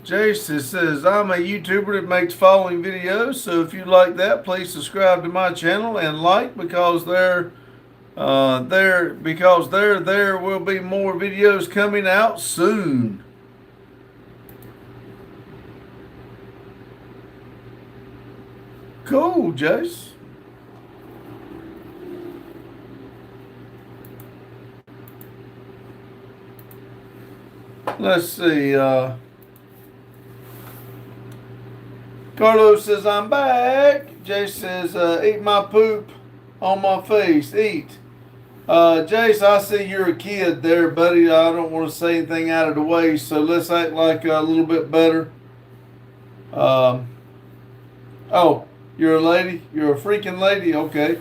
Jace says, "I'm a YouTuber that makes following videos, so if you like that, please subscribe to my channel and like because there will be more videos coming out soon." Cool, Jace. Let's see. Carlos says, "I'm back." Jace says, "Eat my poop on my face. Eat." Jace, I see you're a kid there, buddy. I don't want to say anything out of the way, so let's act like a little bit better. Oh, you're a lady? You're a freaking lady? Okay.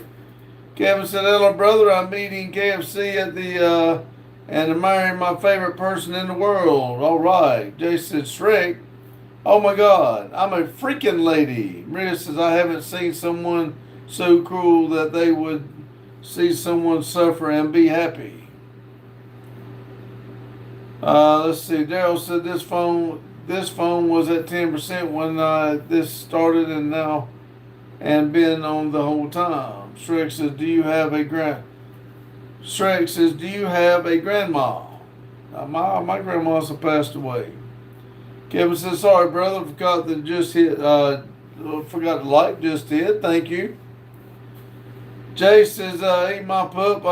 Kevin said, "Hello, brother. I'm eating KFC at the, and I'm marrying my favorite person in the world." All right. Jason said, "Shrek. Oh my God, I'm a freaking lady." Maria says, "I haven't seen someone so cruel that they would see someone suffer and be happy." Let's see. Daryl said, This phone was at 10% when this started and been on the whole time." Shrek says, "Do you have a grandma?" My grandma's passed away. Kevin says, "Sorry, brother, forgot to like just hit. Thank you." Jay says, "Eat my poop.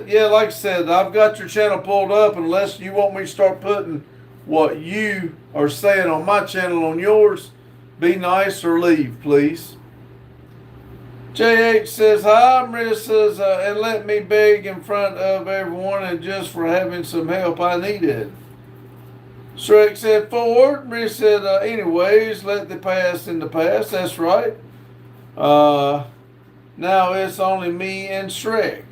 Yeah, like I said, I've got your channel pulled up. Unless you want me to start putting what you are saying on my channel on yours, be nice or leave, please." JH says, "Hi." Maria says, "And let me beg in front of everyone and just for having some help I needed." Shrek said, "Forward." Maria said, "Anyways, let the past in the past." That's right. Now it's only me and Shrek.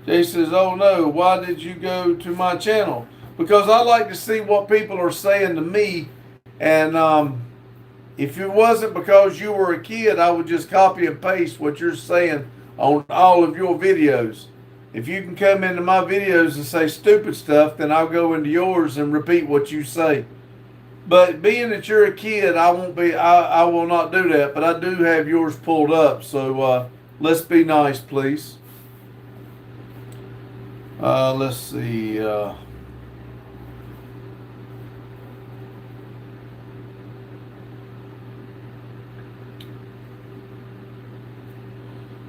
Jay says, "Oh no, why did you go to my channel?" Because I like to see what people are saying to me. And if it wasn't because you were a kid, I would just copy and paste what you're saying on all of your videos. If you can come into my videos and say stupid stuff, then I'll go into yours and repeat what you say. But being that you're a kid, I will not do that. But I do have yours pulled up, so let's be nice, please. Let's see.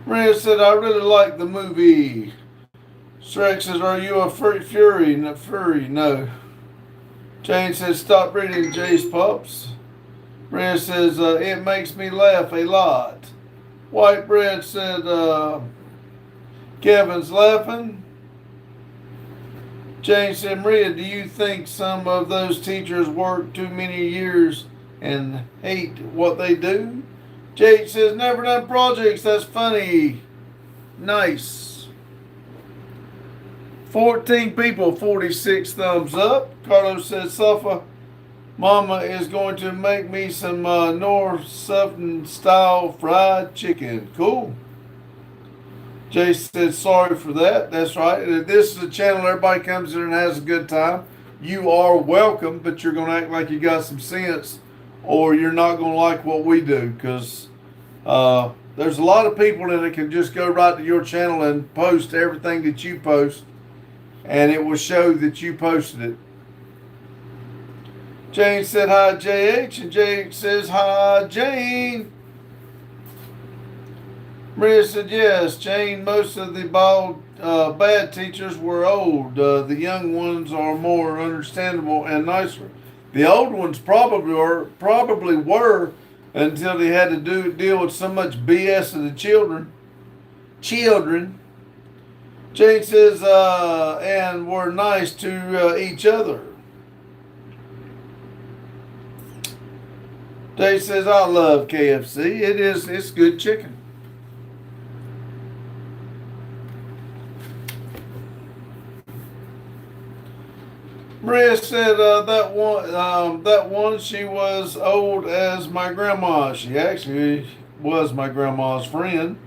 Maria said, I really like the movie. Shrek says, are you a fury? No, furry? No. Jane says, stop reading Jay's Pups. Maria says, it makes me laugh a lot. White Bread said, Kevin's laughing. Jane said, Maria, do you think some of those teachers work too many years and hate what they do? Jake says, never done projects. That's funny. Nice. 14 people, 46 thumbs up. Carlos says, Safa, Mama is going to make me some North Southern style fried chicken. Cool. Jay said, sorry for that. That's right. This is a channel everybody comes in and has a good time. You are welcome, but you're going to act like you got some sense, or you're not going to like what we do, because there's a lot of people that can just go right to your channel and post everything that you post, and it will show that you posted it. Jane said, hi, JH, and JH says, hi, Jane. Maria said, yes, Jane, most of the bad teachers were old. The young ones are more understandable and nicer. The old ones probably were until they had to deal with so much BS of the children. Jane says, and were nice to each other. Dave says, I love KFC. It's good chicken. Maria said that one she was old as my grandma. She actually was my grandma's friend.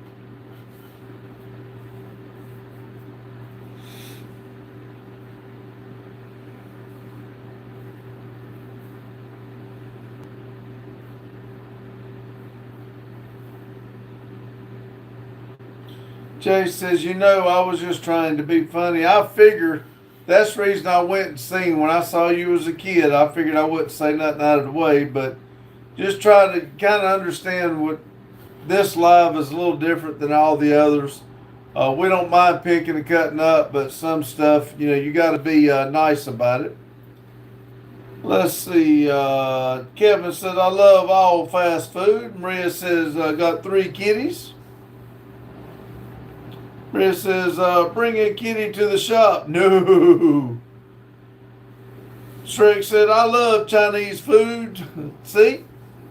Jay says, I was just trying to be funny. I figured that's the reason I went and seen when I saw you as a kid. I figured I wouldn't say nothing out of the way, but just trying to kind of understand what this live is a little different than all the others. We don't mind picking and cutting up, but some stuff, you got to be nice about it. Let's see. Kevin says, I love all fast food. Maria says, got 3 kitties. Maria says, bring a kitty to the shop. No. Shrek said, I love Chinese food. See?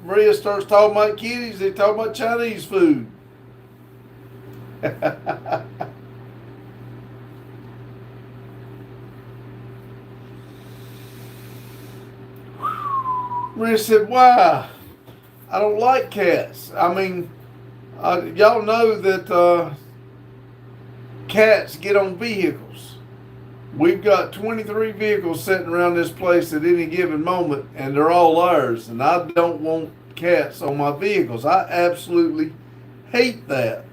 Maria starts talking about kitties. They talk about Chinese food. Maria said, why? I don't like cats. I mean, y'all know that cats get on vehicles. We've got 23 vehicles sitting around this place at any given moment, and they're all ours. And I don't want cats on my vehicles. I absolutely hate that.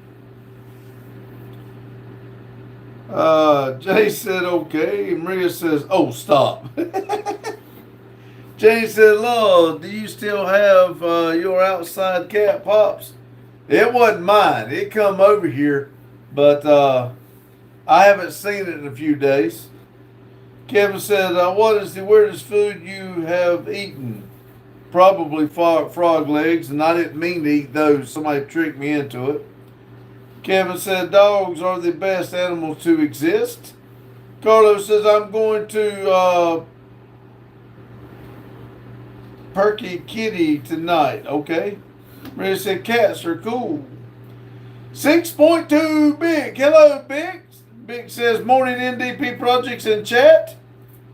Jay said, okay. And Maria says, oh, stop. Jay said, Lord, do you still have your outside cat, Pops? It wasn't mine. It come over here, but I haven't seen it in a few days. Kevin said, what is the weirdest food you have eaten? Probably frog legs, and I didn't mean to eat those. Somebody tricked me into it. Kevin said, dogs are the best animals to exist. Carlos says, I'm going to Perky Kitty tonight. Okay. Maria said, cats are cool. 6.2 Big. Hello, Big. Big says, morning NDP projects in chat.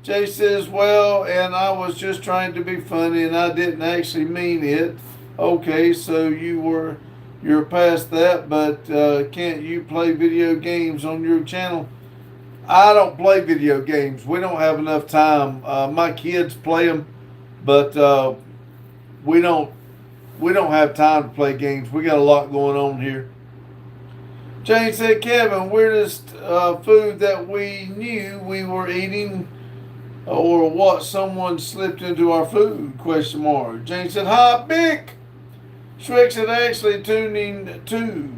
Jay says, well, and I was just trying to be funny and I didn't actually mean it. Okay, so you're past that, but can't you play video games on your channel? I don't play video games. We don't have enough time. My kids play them, but we don't have time to play games. We got a lot going on here. Jane said, Kevin, weirdest food that we knew we were eating or what someone slipped into our food, ? Jane said, hi, Big. Shrek said, actually tuning too.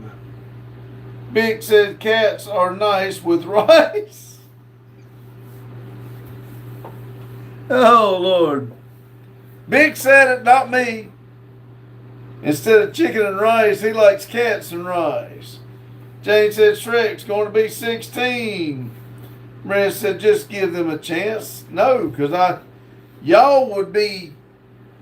Big said cats are nice with rice. Oh, Lord. Big said it, not me. Instead of chicken and rice, he likes cats and rice. Jane said Shrek's going to be 16. Maria said just give them a chance. No, because y'all would be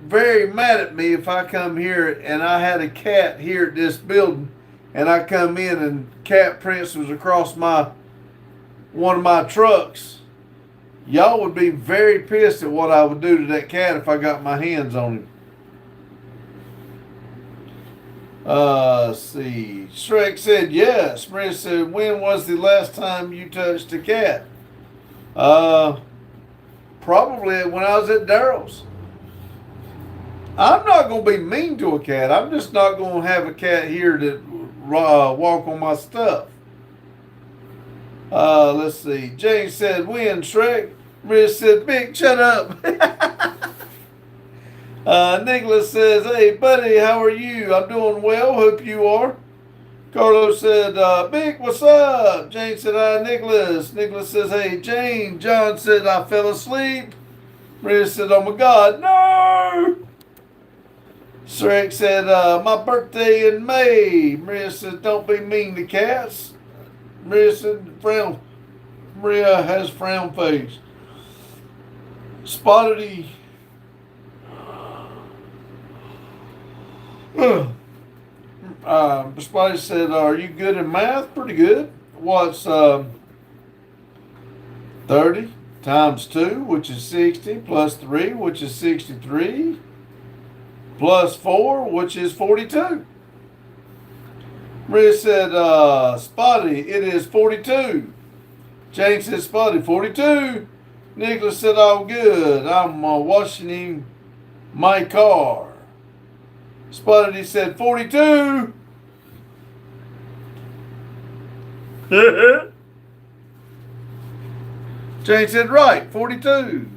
very mad at me if I come here and I had a cat here at this building and I come in and cat prints was across one of my trucks. Y'all would be very pissed at what I would do to that cat if I got my hands on him. Let's see. Shrek said yes. Maria said, when was the last time you touched a cat? Probably when I was at Daryl's. I'm not going to be mean to a cat. I'm just not going to have a cat here that walk on my stuff. Let's see. Jane said, when, Shrek? Maria said, Big, shut up. Nicholas says, hey, buddy, how are you? I'm doing well. Hope you are. Carlos said, Big, what's up? Jane said, hi, Nicholas. Nicholas says, hey, Jane. John said, I fell asleep. Maria said, oh, my God, no. Shrek said, my birthday in May. Maria said, don't be mean to cats. Maria said, frown. Maria has frown face. Spotty. Spotty said, are you good in math? Pretty good. What's 30 times 2, which is 60, plus 3, which is 63, plus 4, which is 42. Maria said, Spotty, it is 42. Jane said, Spotty, 42. Nicholas said, all good. I'm washing my car. Spotty said, 42. Jane said, right, 42.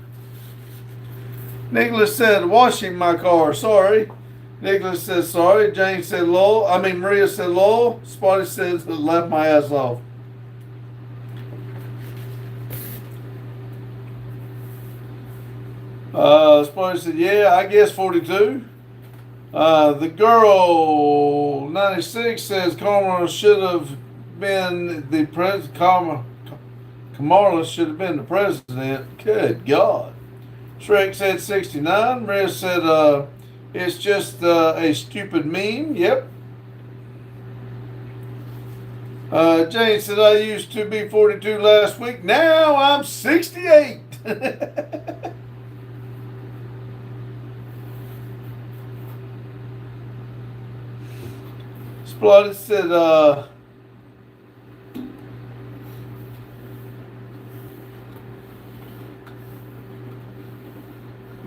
Nicholas said, washing my car, sorry. Nicholas said, sorry. Jane said, lol. Maria said, lol. Spotty said, laughed my ass off. Spotty said, yeah, I guess 42. The girl 96 says Kamala should have been the president. Kamala should have been the president. Good God. Shrek said 69. Maria said, it's just a stupid meme. Yep. Jane said, I used to be 42 last week. Now I'm 68. Splotty said,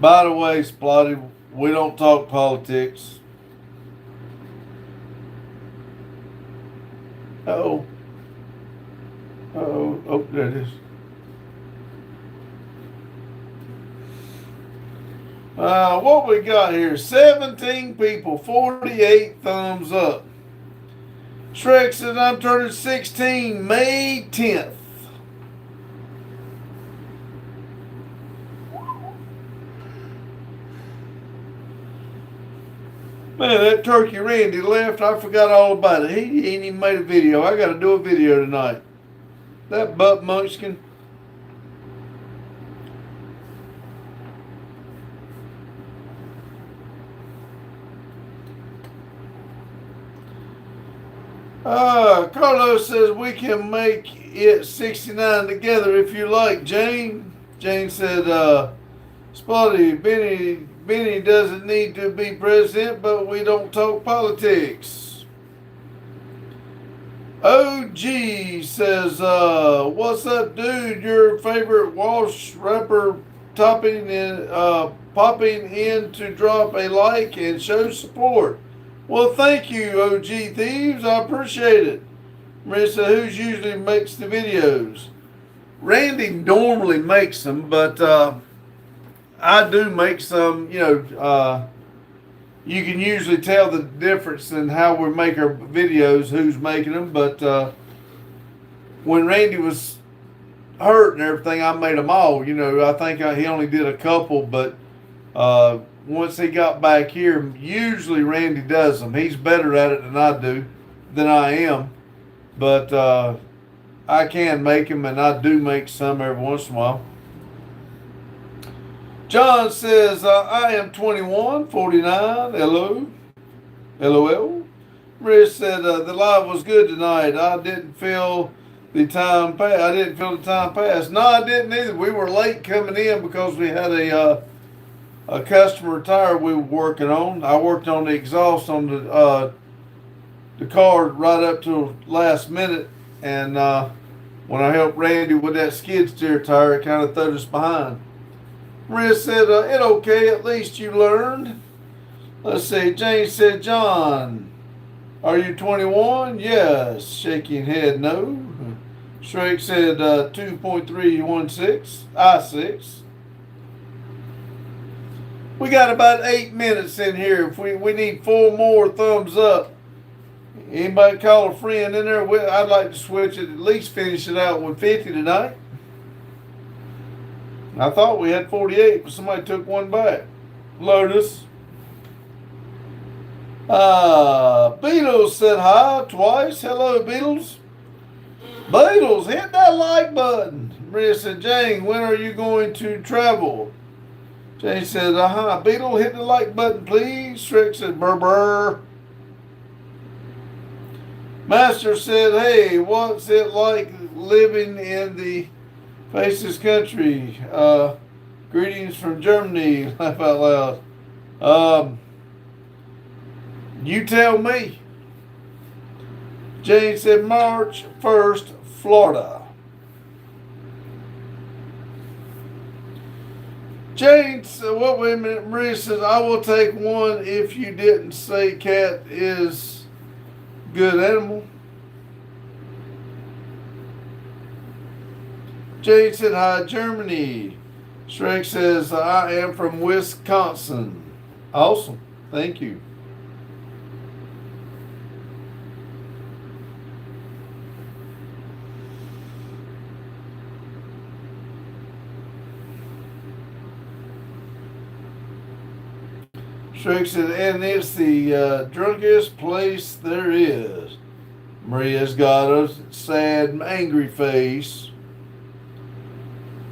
by the way, Splotty, we don't talk politics. Oh, there it is. What we got here? 17 people, 48 thumbs up. Shrek says, I'm turning 16 May 10th. Man, that Turkey Randy left. I forgot all about it. He ain't even made a video. I got to do a video tonight. That butt munchkin. Carlos says we can make it 69 together if you like, Jane. Jane said, Spotty, Benny doesn't need to be president, but we don't talk politics. OG says, what's up, dude? Your favorite Walsh rapper popping in to drop a like and show support. Well, thank you, OG Thieves. I appreciate it. Marissa, who usually makes the videos? Randy normally makes them, but I do make some, you can usually tell the difference in how we make our videos, who's making them. But when Randy was hurt and everything, I made them all. You know, I think he only did a couple, but once he got back here, usually Randy does them. He's better at it than I am. But I can make them, and I do make some every once in a while. John says, I am 21, 49. Hello. LOL. Rich said, the live was good tonight. I didn't feel the time pass. No, I didn't either. We were late coming in because we had a customer tire we were working on. I worked on the exhaust on the car right up to last minute, and when I helped Randy with that skid steer tire, it kind of threw us behind. Maria said, it okay, at least you learned. Let's see, Jane said, John, are you 21? Yes. Shaking head, no. Shrek said 2.316, I6. We got about 8 minutes in here. If we need 4 more thumbs up. Anybody call a friend in there? I'd like to switch it, at least finish it out with 50 tonight. I thought we had 48, but somebody took one back. Lotus. Beatles said hi twice. Hello, Beatles. Beatles, hit that like button. Maria said, Jane, when are you going to travel? Jane said, Beetle, hit the like button, please. Shrek said, brr brr. Master said, hey, what's it like living in the Faces country? Greetings from Germany. Laugh out loud. You tell me. Jane said March 1st, Florida. Jane said, wait a minute. Maria says, I will take one if you didn't say cat is good animal. Jane said, hi, Germany. Shrek says, I am from Wisconsin. Awesome. Thank you. Shrek said, and it's the drunkest place there is. Maria's got a sad, angry face.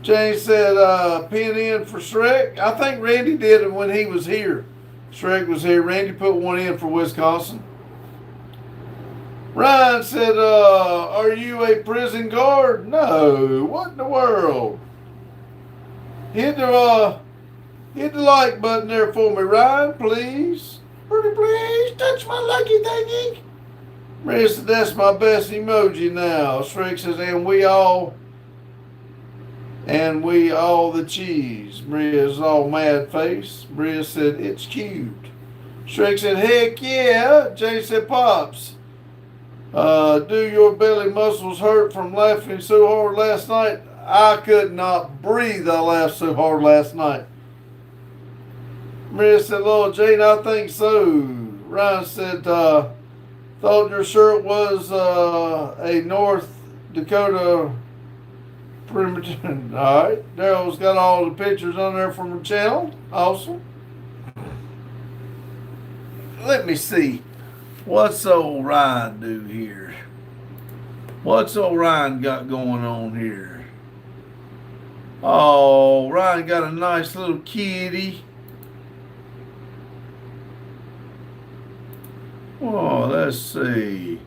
Jane said, pin in for Shrek. I think Randy did it when he was here. Shrek was here. Randy put one in for Wisconsin. Ryan said, are you a prison guard? No. What in the world? Hit the like button there for me, Ryan, please. Pretty please, touch my lucky thingy. Maria said, that's my best emoji now. Shrek says, and we all the cheese. Maria's all mad face. Maria said, it's cute. Shrek said, heck yeah. Jay said, Pops, do your belly muscles hurt from laughing so hard last night? I could not breathe. I laughed so hard last night. Maria said, Lord Jane, I think so. Ryan said, thought your shirt was a North Dakota primitive. All right. Daryl's got all the pictures on there from the channel. Awesome. Let me see. What's old Ryan do here? What's old Ryan got going on here? Oh, Ryan got a nice little kitty. Oh, let's see.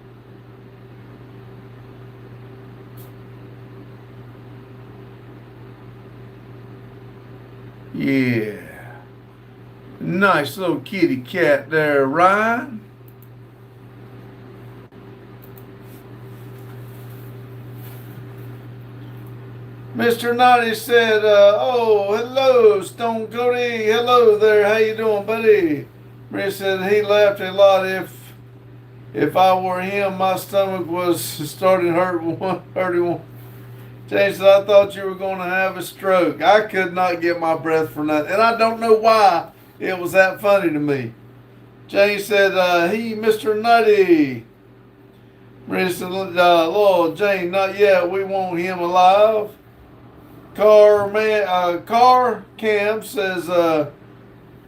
Yeah. Nice little kitty cat there, Ryan. Mr. Naughty said, oh, hello, Stone Cody. Hello there. How you doing, buddy? Maria said he laughed a lot. If I were him, my stomach was starting hurting. James said, I thought you were going to have a stroke. I could not get my breath for nothing. And I don't know why it was that funny to me. Jane said, Mr. Nutty. Maria said, Lord, Jane, not yet. We want him alive. Car Cam says, are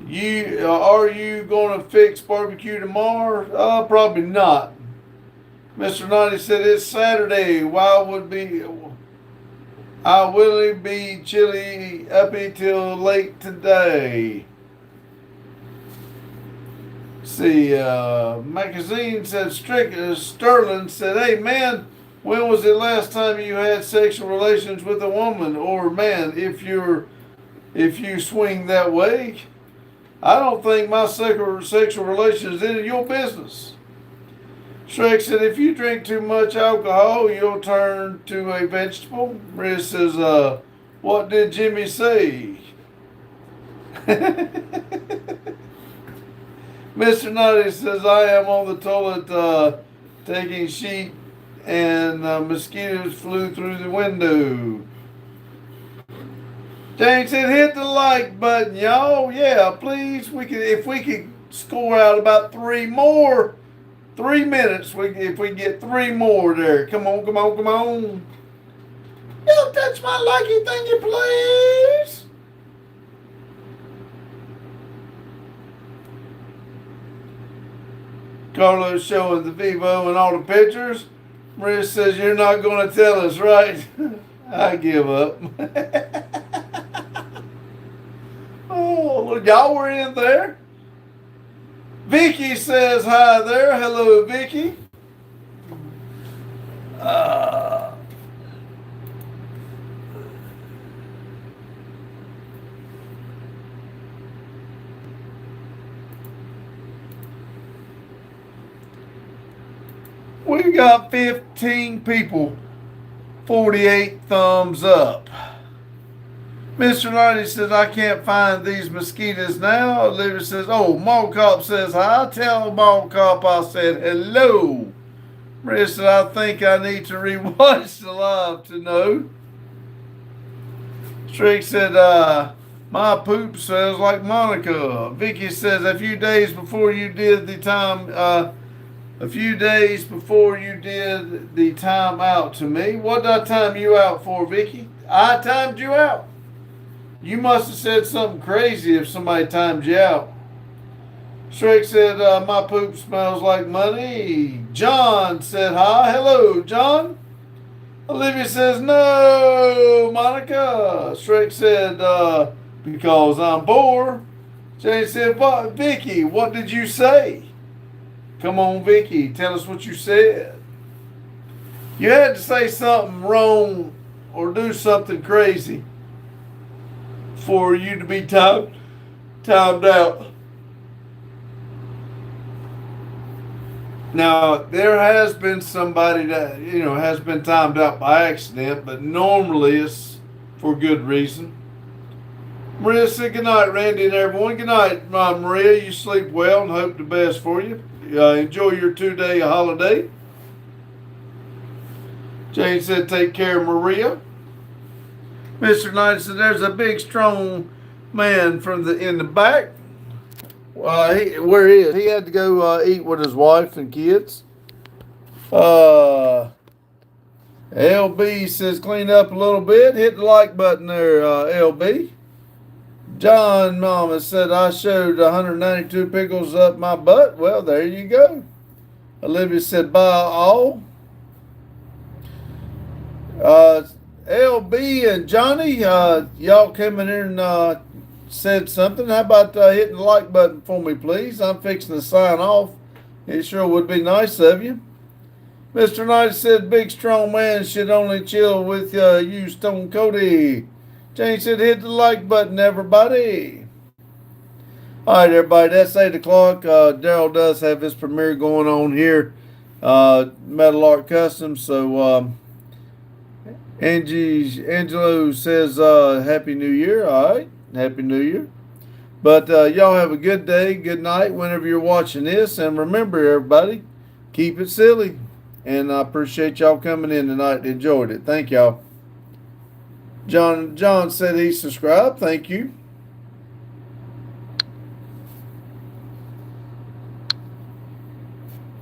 you going to fix barbecue tomorrow? Probably not. Mr. Nutty said, it's Saturday. I will be chilly up until late today. See, magazine said Sterling said, hey man, when was the last time you had sexual relations with a woman? Or man, if you swing that way, I don't think my sexual relations is any of your business. Shrek said, if you drink too much alcohol, you'll turn to a vegetable. Maria says, what did Jimmy say? Mr. Nutty says, I am on the toilet taking sheet and mosquitoes flew through the window. Jane said, hit the like button, y'all. Yeah, please. If we could score out about 3 minutes, if we get 3 more there. Come on. Don't touch my likey thingy, please. Carlos showing the Vivo and all the pictures. Maria says, you're not going to tell us, right? I give up. Oh, look, y'all were in there. Vicky says hi there. Hello, Vicky. We got 15 people, 48 thumbs up. Mr. Nutty says, I can't find these mosquitoes now. Olivia says, oh, Mall Cop says hi. Tell Mall Cop I said hello. Maria said, I think I need to rewatch the live to know. Strick said, my poop smells like Monica. Vicky says, a few days before you did the time out to me. What did I time you out for, Vicky? I timed you out. You must have said something crazy if somebody timed you out. Shrek said, my poop smells like money. John said hi. Hello, John. Olivia says, no, Monica. Shrek said, because I'm bored. Jane said, Vicky, what did you say? Come on, Vicky, tell us what you said. You had to say something wrong or do something crazy for you to be timed out. Now, there has been somebody that, has been timed out by accident, but normally it's for good reason. Maria said, good night, Randy and everyone. Good night, Maria. You sleep well and hope the best for you. Enjoy your 2-day holiday. Jane said, take care, Maria. Mr. Knight said, there's a big, strong man in the back. Where he is? He had to go eat with his wife and kids. LB says, clean up a little bit. Hit the like button there, LB. John Mama said, I showed 192 pickles up my butt. Well, there you go. Olivia said, bye all. LB and Johnny, y'all came in here and said something. How about hitting the like button for me, please? I'm fixing to sign off. It sure would be nice of you. Mr. Knight said, big strong man should only chill with you, Stone Cody. Jane said, hit the like button, everybody. All right, everybody, that's 8 o'clock. Daryl does have his premiere going on here, Metal Art Customs. So Angelo says, Happy New Year. All right, Happy New Year. But y'all have a good day, good night whenever you're watching this. And remember, everybody, keep it silly. And I appreciate y'all coming in tonight. Enjoyed it. Thank y'all. John said he subscribed. Thank you.